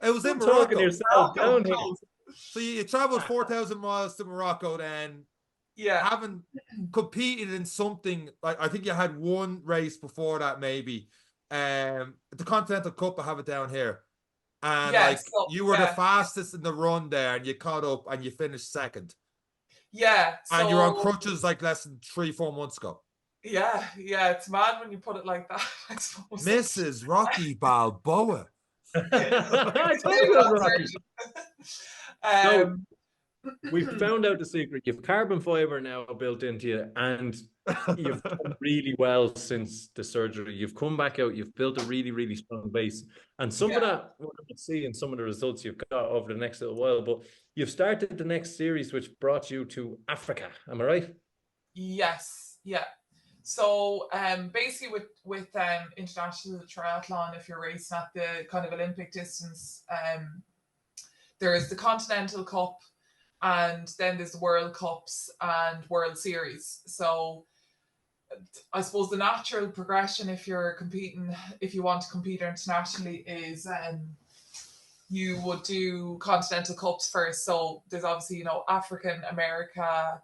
It was in Morocco. Morocco. Yourself down here. So you traveled 4,000 miles to Morocco, then having competed in something, like, I think you had one race before that, maybe. The Continental Cup, I have it down here. And you were the fastest in the run there, and you caught up and you finished second. Yeah. And you're on crutches like less than 3-4 months ago. Yeah, it's mad when you put it like that, I suppose. Mrs. Rocky Balboa. I told you it was Rocky. So we've found out the secret. You've carbon fiber now built into you, and you've done really well since the surgery. You've come back out. You've built a really, really strong base. And some of that, we're going to see in some of the results you've got over the next little while. But you've started the next series, which brought you to Africa. Am I right? Yes. Yeah. So basically with international triathlon, if you're racing at the kind of Olympic distance, there is the Continental Cup, and then there's the World Cups and World Series. So I suppose the natural progression, if you want to compete internationally, is you would do Continental Cups first. So there's obviously, African, America,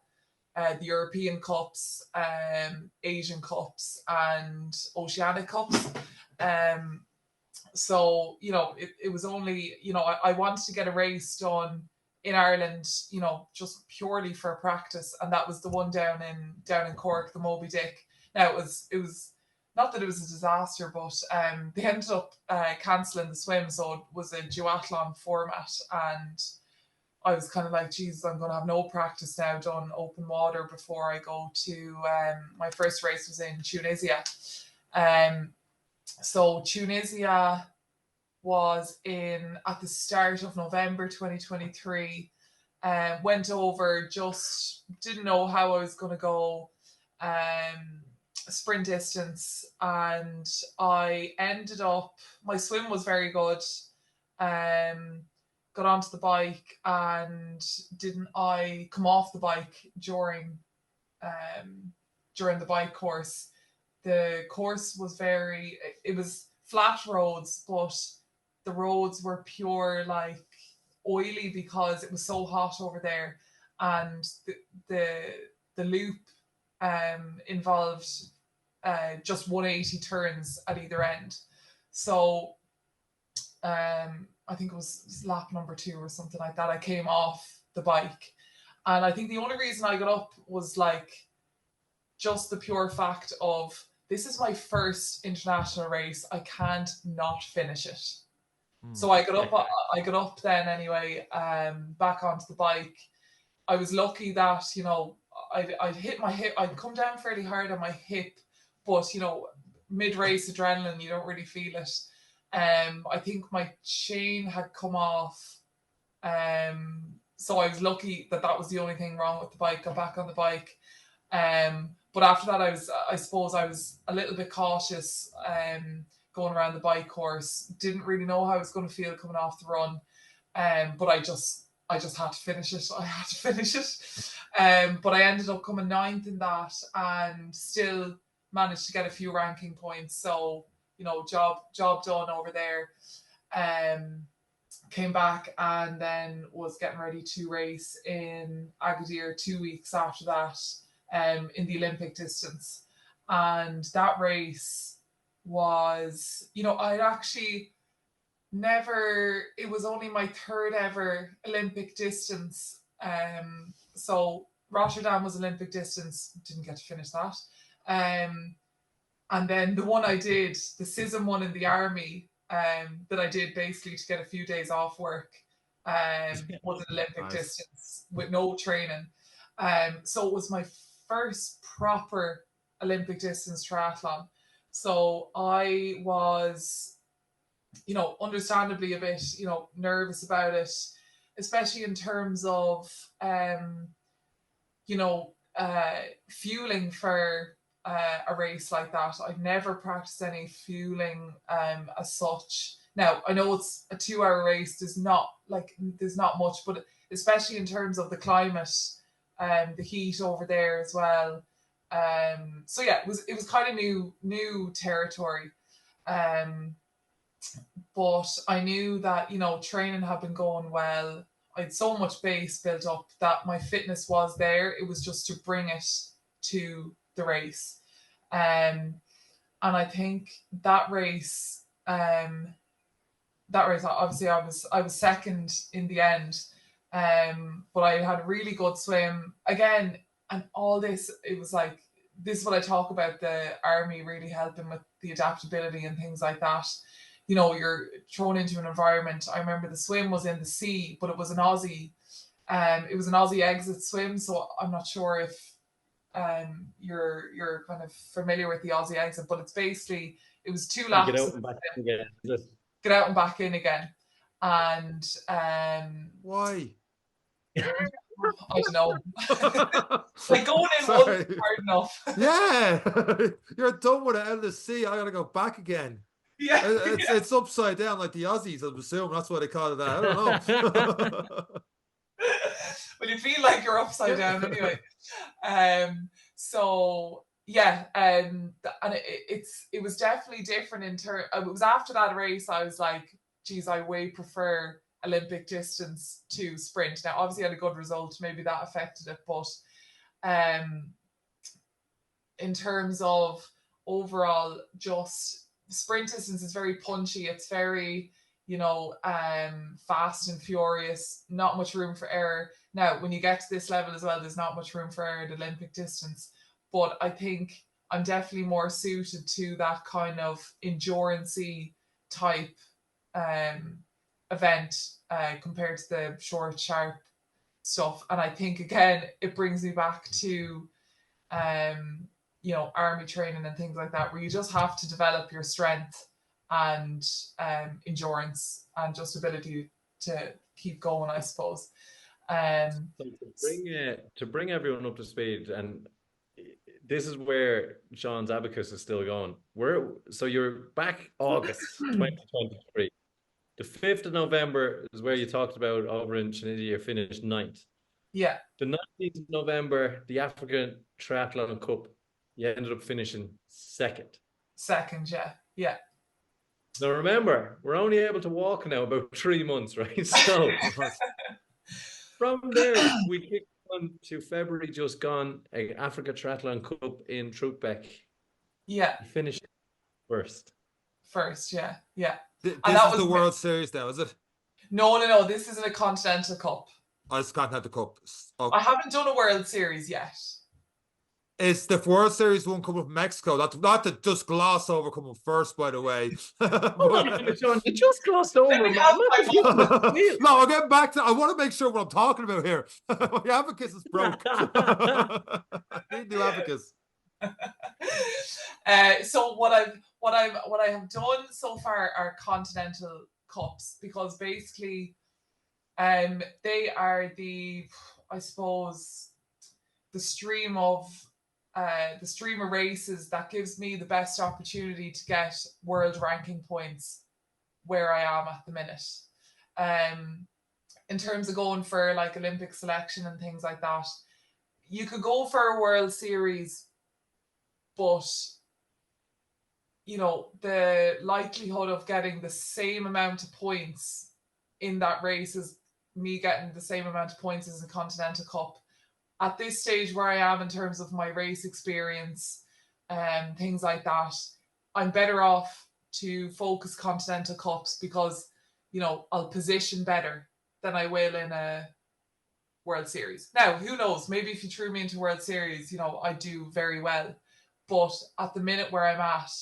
the European Cups, Asian Cups, and Oceanic Cups. So, it was only, I wanted to get a race done in Ireland, just purely for practice. And that was the one down in Cork, the Moby Dick. Now, it was not that it was a disaster, but they ended up cancelling the swim. So it was a duathlon format. And I was kind of like, Jesus, I'm going to have no practice now done open water before I go to, my first race was in Tunisia. So Tunisia was at the start of November 2023. Went over, just didn't know how I was going to go, sprint distance, and I ended up, my swim was very good. Got onto the bike, and didn't I come off the bike during the bike course. The course was it was flat roads, but the roads were pure, like, oily because it was so hot over there, and the loop involved just 180 turns at either end. So I think it was lap number 2 or something like that, I came off the bike. And I think the only reason I got up was like just the pure fact of, this is my first international race, I can't not finish it. So I got up then anyway, back onto the bike. I was lucky that, I'd hit my hip, I'd come down fairly hard on my hip, but, mid-race adrenaline, you don't really feel it. I think my chain had come off. So I was lucky that was the only thing wrong with the bike. Got back on the bike. But after that, I suppose I was a little bit cautious going around the bike course. Didn't really know how I was going to feel coming off the run. But I just had to finish it. I had to finish it. But I ended up coming 9th in that and still managed to get a few ranking points. So, you know, job done over there. Came back and then was getting ready to race in Agadir 2 weeks after that in the Olympic distance. And that race was, you know, I'd actually never, it was only my 3rd ever Olympic distance. So Rotterdam was Olympic distance, didn't get to finish that. And then the one I did, the CISM one in the army, that I did basically to get a few days off work, was an Olympic distance with no training. So it was my first proper Olympic distance triathlon. So I was, you know, understandably a bit, you know, nervous about it, especially in terms of, you know, fueling for a race like that. I've never practiced any fueling as such. Now, I know it's a 2-hour race. There's not much, but especially in terms of the climate, the heat over there as well. So yeah, it was kind of new territory. But I knew that, you know, training had been going well. I had so much base built up that my fitness was there. It was just to bring it to the race. And I think that race obviously I was second in the end. But I had a really good swim again, and all this, it was like, this is what I talk about, the army really helping with the adaptability and things like that. You know, you're thrown into an environment. I remember the swim was in the sea, but it was an Aussie exit swim. So I'm not sure if you're kind of familiar with the Aussie exit, but it's basically, it was 2 laps. Get out and back in again. Get out and back in again. And why? I don't know. Like going in once is hard enough. Yeah. You're done with it out of the sea. I gotta go back again. Yeah. It's upside down like the Aussies, I'm assuming. That's why they call it that. I don't know. Well, you feel like you're upside down anyway. So yeah, and it was definitely different in terms. It was after that race I was like, geez, I way prefer Olympic distance to sprint. Now, obviously, I had a good result. Maybe that affected it, but in terms of overall, just sprint distance is very punchy. It's very, you know, fast and furious. Not much room for error. Now, when you get to this level as well, there's not much room for error at Olympic distance. But I think I'm definitely more suited to that kind of endurance-y type event compared to the short, sharp stuff. And I think, again, it brings me back to, you know, army training and things like that, where you just have to develop your strength and endurance and just ability to keep going, I suppose. So to bring everyone up to speed, and this is where Sean's abacus is still going. So you're back August 2023. The 5th of November is where you talked about over in Tunisia, you finished 9th. Yeah. The 19th of November, the Africa Triathlon Cup, you ended up finishing 2nd. Second, yeah. Yeah. Now remember, we're only able to walk now about 3 months, right? So from there, we kicked on to February just gone, Africa Triathlon Cup in Troutbeck. Yeah. You finished first. First, yeah. Yeah. This is the World Series now, is it? No. This isn't a Continental Cup. Oh, it's Continental Cup. Okay. I haven't done a World Series yet. It's the World Series one coming from Mexico. That's not to just gloss over coming first, by the way. John, you just glossed over. No, I'll get back to. I want to make sure what I'm talking about here. My abacus is broke. I need new abacus. So what I have done so far are continental cups, because basically they are I suppose the stream of races that gives me the best opportunity to get world ranking points where I am at the minute. In terms of going for like Olympic selection and things like that, you could go for a World Series, but you know, the likelihood of getting the same amount of points in that race as me getting the same amount of points as a Continental Cup. At this stage where I am in terms of my race experience and things like that, I'm better off to focus Continental Cups, because, you know, I'll position better than I will in a World Series. Now, who knows? Maybe if you threw me into World Series, you know, I do very well. But at the minute where I'm at,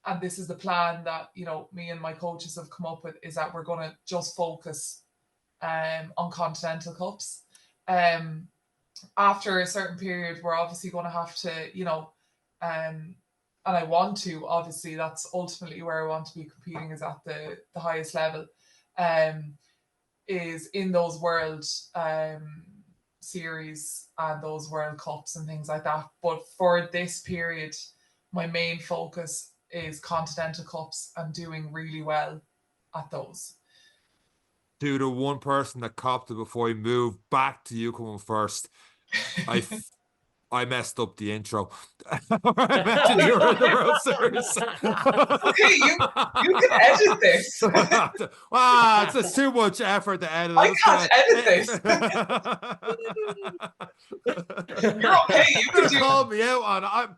and this is the plan that, you know, me and my coaches have come up with, is that we're going to just focus on Continental Cups. After a certain period, we're obviously going to have to, you know, and I want to, obviously, that's ultimately where I want to be competing, is at the highest level, is in those World Series and those World Cups and things like that. But for this period, my main focus is Continental Cups and doing really well at those. To the one person that copped it before we move back to you coming first, I messed up the intro. I mentioned you were in the World Series. Okay, you can edit this. Wow, it's too much effort to edit. I can't edit this. You're okay. You can do. Call me out on. I'm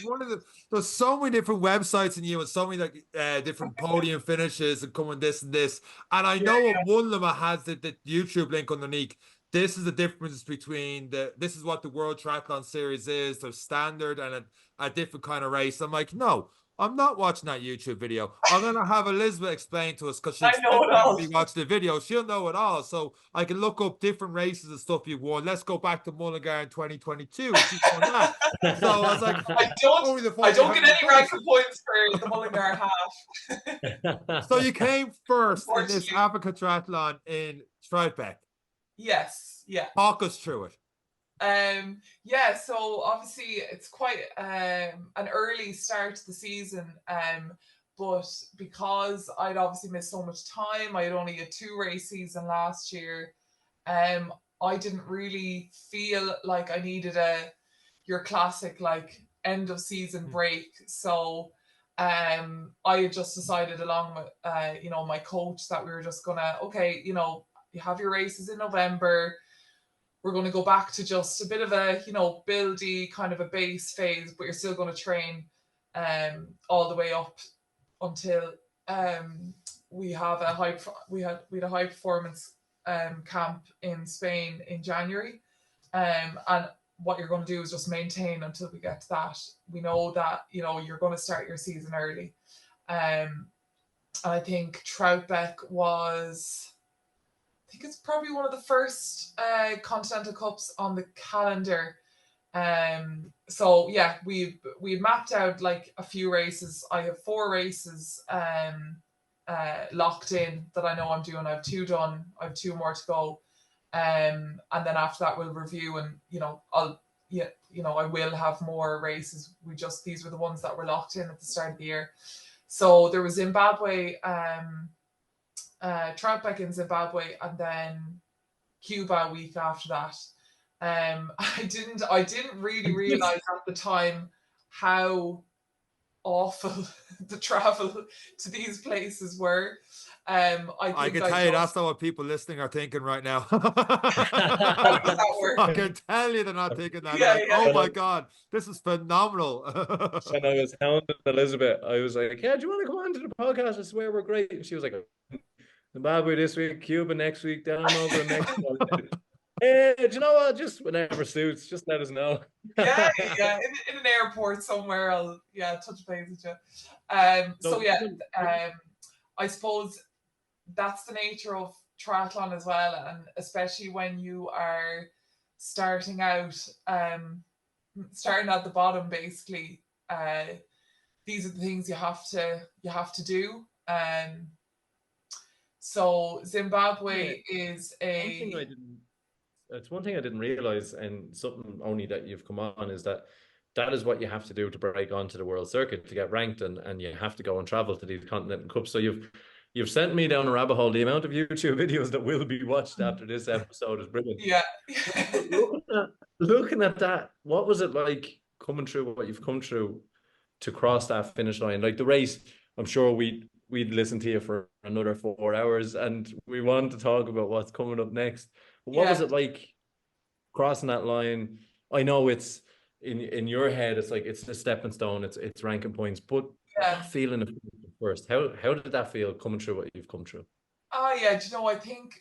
one of the. There's so many different websites in you, and so many like different podium finishes and coming this and this. And I know one of them has the YouTube link underneath. This is the difference between this is what the World Triathlon Series is. There's standard and a different kind of race. I'm like, no, I'm not watching that YouTube video. I'm going to have Elizabeth explain to us, because she's watching the video. She'll know it all. So I can look up different races and stuff you've won. Let's go back to Mullingar in 2022. She's won that. So I was like, I don't get any ranking points for the Mullingar half. So you came first in this Africa Triathlon in Troutbeck. Yes, yeah. Talk us through it. Yeah, so obviously it's quite an early start to the season, but because I'd obviously missed so much time, I had only a 2-race season last year. I didn't really feel like I needed your classic like end of season break. So I had just decided along with you know, my coach, that we were just gonna, okay, you know, you have your races in November. We're going to go back to just a bit of a, you know, buildy kind of a base phase, but you're still going to train all the way up until we have a high performance camp in Spain in January. And what you're going to do is just maintain until we get to that. We know that, you know, you're going to start your season early. And I think Troutbeck I think it's probably one of the first Continental Cups on the calendar. So yeah, we mapped out like a few races. I have 4 races locked in that I know I'm doing. I have 2 done. I have 2 more to go. And then after that we'll review, and you know, I will have more races. These were the ones that were locked in at the start of the year. So there was Zimbabwe, Troutbeck in Zimbabwe, and then Cuba a week after that. I didn't really realize at the time how awful the travel to these places were. I can tell you that's not what people listening are thinking right now. I can tell you they're not thinking that. Yeah, like, yeah. Oh my God, this is phenomenal. When I was hounding Elizabeth, I was like, yeah, do you want to come on to the podcast? I swear we're great. And she was like, Zimbabwe this week, Cuba next week, down over in Mexico. Do you know what? Just whenever suits, just let us know. yeah. In an airport somewhere, I'll touch base with you. So yeah, I suppose that's the nature of triathlon as well, and especially when you are starting out at the bottom, basically, these are the things you have to do. So Zimbabwe is it's one thing I didn't realize, and something only that you've come on, is that is what you have to do to break onto the world circuit to get ranked, and you have to go and travel to these continental cups. So you've sent me down a rabbit hole. The amount of YouTube videos that will be watched after this episode is brilliant. Yeah. looking at that, what was it like coming through what you've come through to cross that finish line? Like the race, I'm sure we'd listen to you for another 4 hours, and we want to talk about what's coming up next. But what was it like crossing that line? I know it's in your head, it's like it's a stepping stone, it's ranking points, but that feeling of first, how did that feel coming through what you've come through? Oh yeah, do you know, I think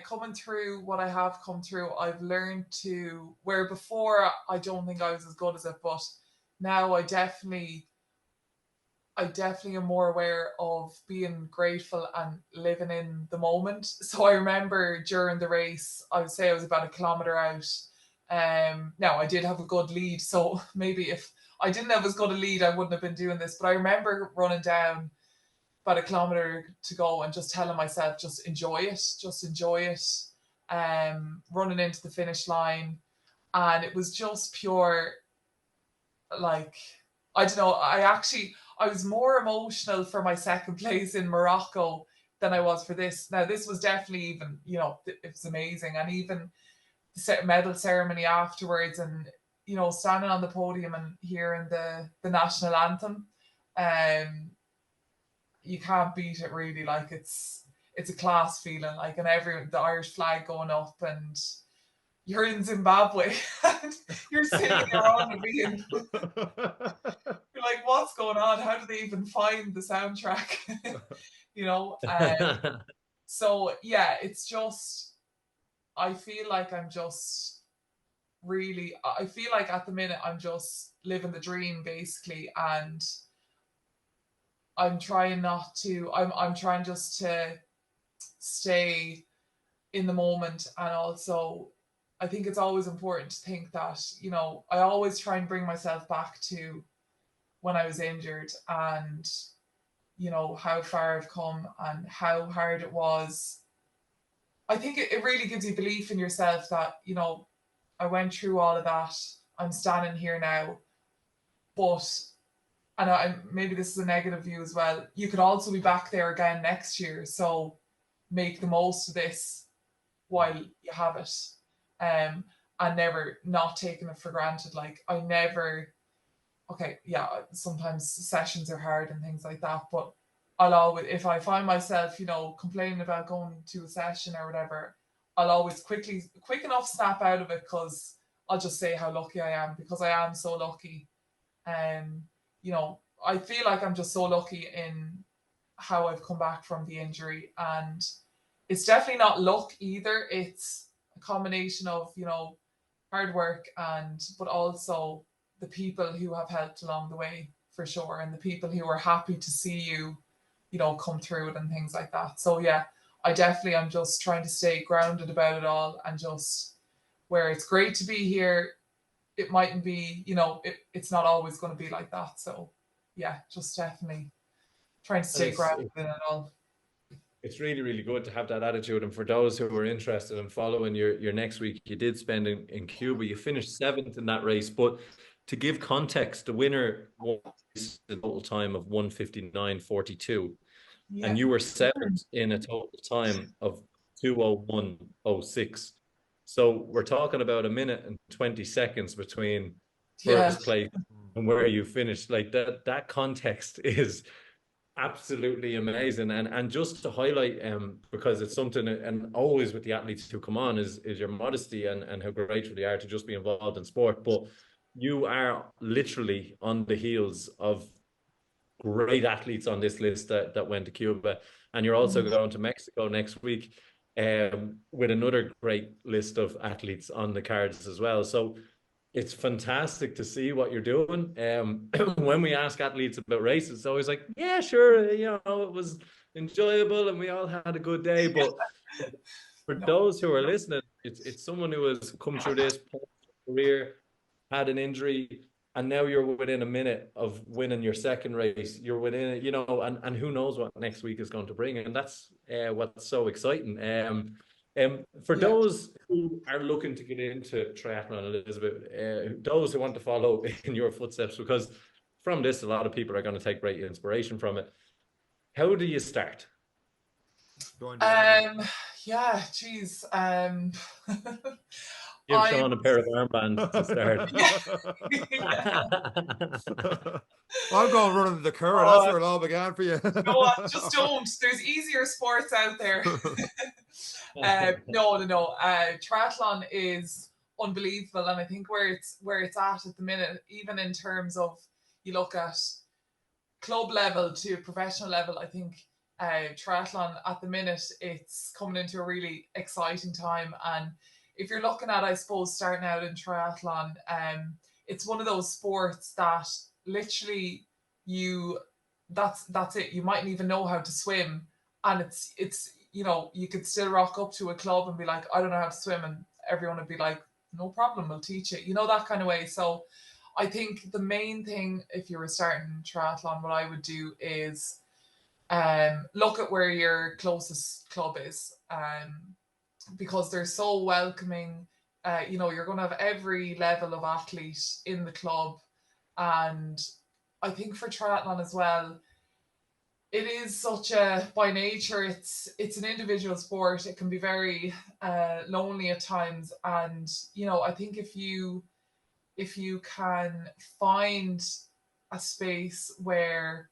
coming through what I have come through, I've learned to, where before I don't think I was as good as it, but now I definitely am more aware of being grateful and living in the moment. So I remember during the race, I would say I was about 1 kilometer out. Now I did have a good lead, so maybe if I didn't have as good a lead, I wouldn't have been doing this. But I remember running down about 1 kilometer to go and just telling myself, just enjoy it. Running into the finish line, and it was just pure, like, I don't know. I was more emotional for my second place in Morocco than I was for this. Now, this was definitely even, you know, it was amazing. And even the medal ceremony afterwards, and, you know, standing on the podium and hearing the national anthem, you can't beat it really. Like, it's a class feeling, like, and the Irish flag going up, and you're in Zimbabwe and you're sitting around and being, you're like, what's going on? How do they even find the soundtrack? You know? So yeah, it's just, I feel like I'm just really, I feel like at the minute I'm just living the dream basically, and I'm trying I'm trying just to stay in the moment. And also I think it's always important to think that, you know, I always try and bring myself back to when I was injured, and, you know, how far I've come and how hard it was. I think it really gives you belief in yourself that, you know, I went through all of that. I'm standing here now. But, and maybe this is a negative view as well, you could also be back there again next year. So make the most of this while you have it. And never not taking it for granted. Like, I never, okay, yeah, sometimes sessions are hard and things like that, but I'll always, if I find myself, you know, complaining about going to a session or whatever, I'll always quick enough snap out of it, because I'll just say how lucky I am, because I am so lucky. You know, I feel like I'm just so lucky in how I've come back from the injury, and it's definitely not luck either. It's a combination of, you know, hard work, but also the people who have helped along the way, for sure, and the people who are happy to see you, you know, come through it and things like that. So yeah, I definitely am just trying to stay grounded about it all, and just, where it's great to be here, it mightn't be, you know, it's not always going to be like that. So yeah, just definitely trying to stay grounded in it all. It's really, really good to have that attitude. And for those who are interested in following your next week, you did spend in Cuba. You finished 7th in that race. But to give context, the winner won a total time of 1:59.42. Yeah. And you were 7th in a total time of 2:01.06. So we're talking about 1 minute and 20 seconds between first place and where you finished. Like that context is absolutely amazing. And just to highlight, because it's something, and always with the athletes who come on, is your modesty and how grateful they are to just be involved in sport. But you are literally on the heels of great athletes on this list that went to Cuba, and you're also going to Mexico next week, with another great list of athletes on the cards as well. So it's fantastic to see what you're doing. When we ask athletes about races, it's always like, yeah, sure, you know, it was enjoyable and we all had a good day. But for those who are listening, it's someone who has come through this career, had an injury, and now you're within a minute of winning your second race. You're within it, you know, and who knows what next week is going to bring, and that's what's so exciting. For those who are looking to get into triathlon, Elizabeth, those who want to follow in your footsteps, because from this, a lot of people are going to take great inspiration from it. How do you start? Yeah, geez. Give Sean a pair of armbands to start. I'm going running the Carr. That's where it all began for you. No, just don't. There's easier sports out there. No. Triathlon is unbelievable, and I think where it's at the minute, even in terms of you look at club level to professional level, I think triathlon at the minute, it's coming into a really exciting time. And if you're looking at, I suppose, starting out in triathlon, it's one of those sports that literally that's it. You mightn't even know how to swim, and it's you know, you could still rock up to a club and be like, I don't know how to swim, and everyone would be like, no problem, we'll teach it, you know, that kind of way. So I think the main thing, if you were starting triathlon, what I would do is look at where your closest club is, because they're so welcoming. You know, you're going to have every level of athlete in the club, and I think for triathlon as well, it is such a, by nature, it's an individual sport. It can be very lonely at times, and you know, I think if you can find a space where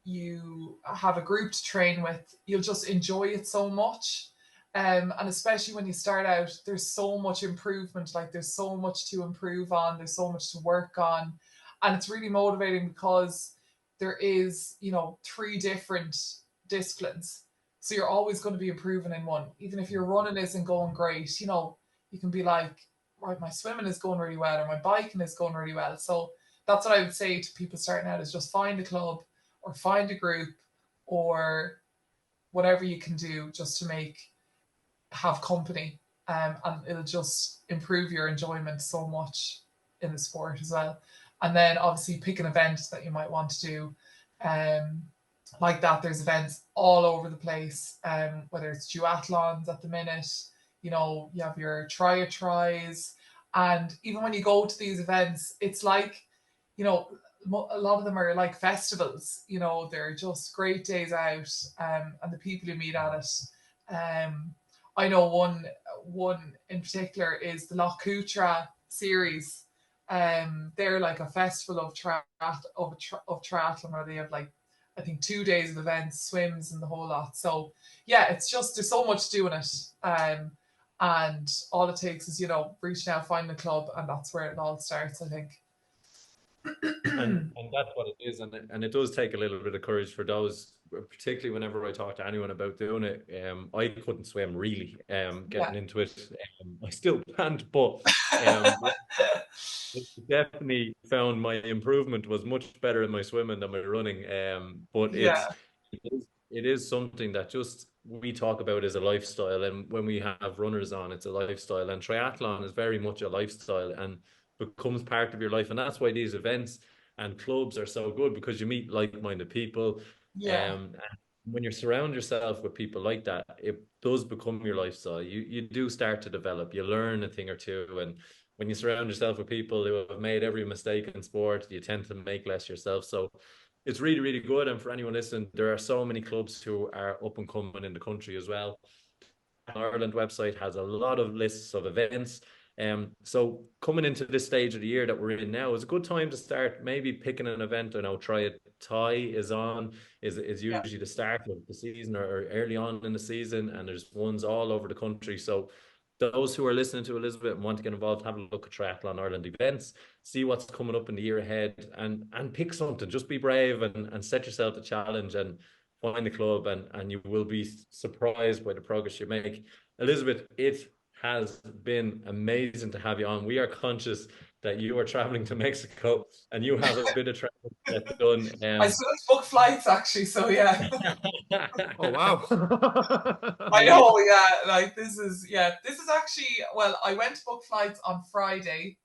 you have a group to train with, you'll just enjoy it so much. And especially when you start out, there's so much improvement. Like, there's so much to improve on. There's so much to work on, and it's really motivating because there is, you know, 3 different disciplines. So you're always going to be improving in one. Even if your running isn't going great, you know, you can be like, right, my swimming is going really well, or my biking is going really well. So that's what I would say to people starting out, is just find a club or find a group or whatever you can do just to have company. And it'll just improve your enjoyment so much in the sport as well. And then obviously pick an event that you might want to do. Like that, there's events all over the place, whether it's duathlons at the minute, you know, you have your tries. And even when you go to these events, it's like, you know, a lot of them are like festivals, you know, they're just great days out, and the people you meet at it. I know one in particular is the Loch Cutra series. They're like a festival of triathlon, where they have like, I think 2 days of events, swims, and the whole lot. So yeah, it's just, there's so much doing it. And all it takes is, you know, reaching out, finding a club, and that's where it all starts, I think. And that's what it is, and it does take a little bit of courage for those, particularly whenever I talk to anyone about doing it. I couldn't swim really, getting into it. I still can't, but definitely found my improvement was much better in my swimming than my running. But it is something that just we talk about as a lifestyle, and when we have runners on, it's a lifestyle, and triathlon is very much a lifestyle and becomes part of your life. And that's why these events and clubs are so good, because you meet like-minded people. And when you surround yourself with people like that, it does become your lifestyle. You do start to develop, you learn a thing or two, and when you surround yourself with people who have made every mistake in sport, you tend to make less yourself. So it's really, really good. And for anyone listening, there are so many clubs who are up and coming in the country as well. Ireland website has a lot of lists of events. So coming into this stage of the year that we're in now is a good time to start maybe picking an event. I know Thai is usually the start of the season, or early on in the season, and there's ones all over the country. So those who are listening to Elizabeth and want to get involved, have a look at Triathlon Ireland events, see what's coming up in the year ahead, and pick something. Just be brave and set yourself a challenge and find the club, and you will be surprised by the progress you make. Elizabeth, it has been amazing to have you on. We are conscious that you are traveling to Mexico and you have a bit of travel to get done. I still have to book flights, actually, so yeah. Oh wow. I know, yeah. Like, this is actually, well, I went to book flights on Friday,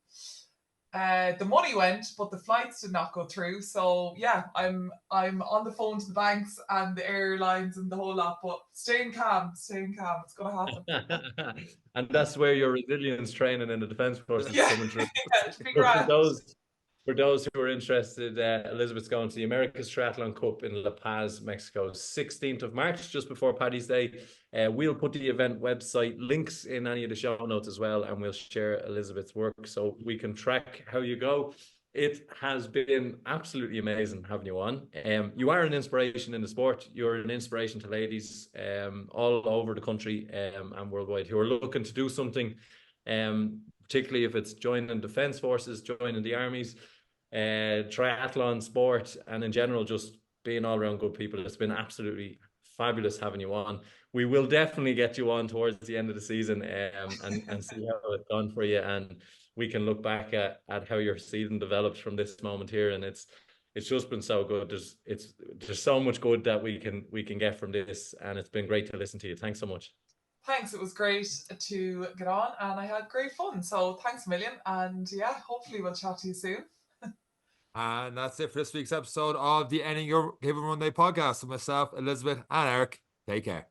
The money went, but the flights did not go through. So yeah, I'm on the phone to the banks and the airlines and the whole lot, but staying calm, staying calm. It's gonna happen. And that's where your resilience training in the Defence Force is Yeah, coming through. yeah, to be For grand. those who are interested, Elizabeth's going to the America's Triathlon Cup in La Paz, Mexico, 16th of March, just before Paddy's Day. We'll put the event website links in any of the show notes as well, and we'll share Elizabeth's work so we can track how you go. It has been absolutely amazing having you on. You are an inspiration in the sport. You're an inspiration to ladies all over the country and worldwide who are looking to do something, particularly if it's joining Defence Forces, joining the armies, triathlon sport, and in general just being all around good people. It's been absolutely fabulous having you on. We will definitely get you on towards the end of the season and see how it's gone for you, and we can look back at how your season develops from this moment here. And it's just been so good. There's so much good that we can get from this, and it's been great to listen to you. Thanks so much. Thanks, it was great to get on and I had great fun. So thanks a million, and yeah, hopefully we'll chat to you soon. And that's it for this week's episode of the Ending Your Given Monday podcast with myself, Elizabeth, and Eric. Take care.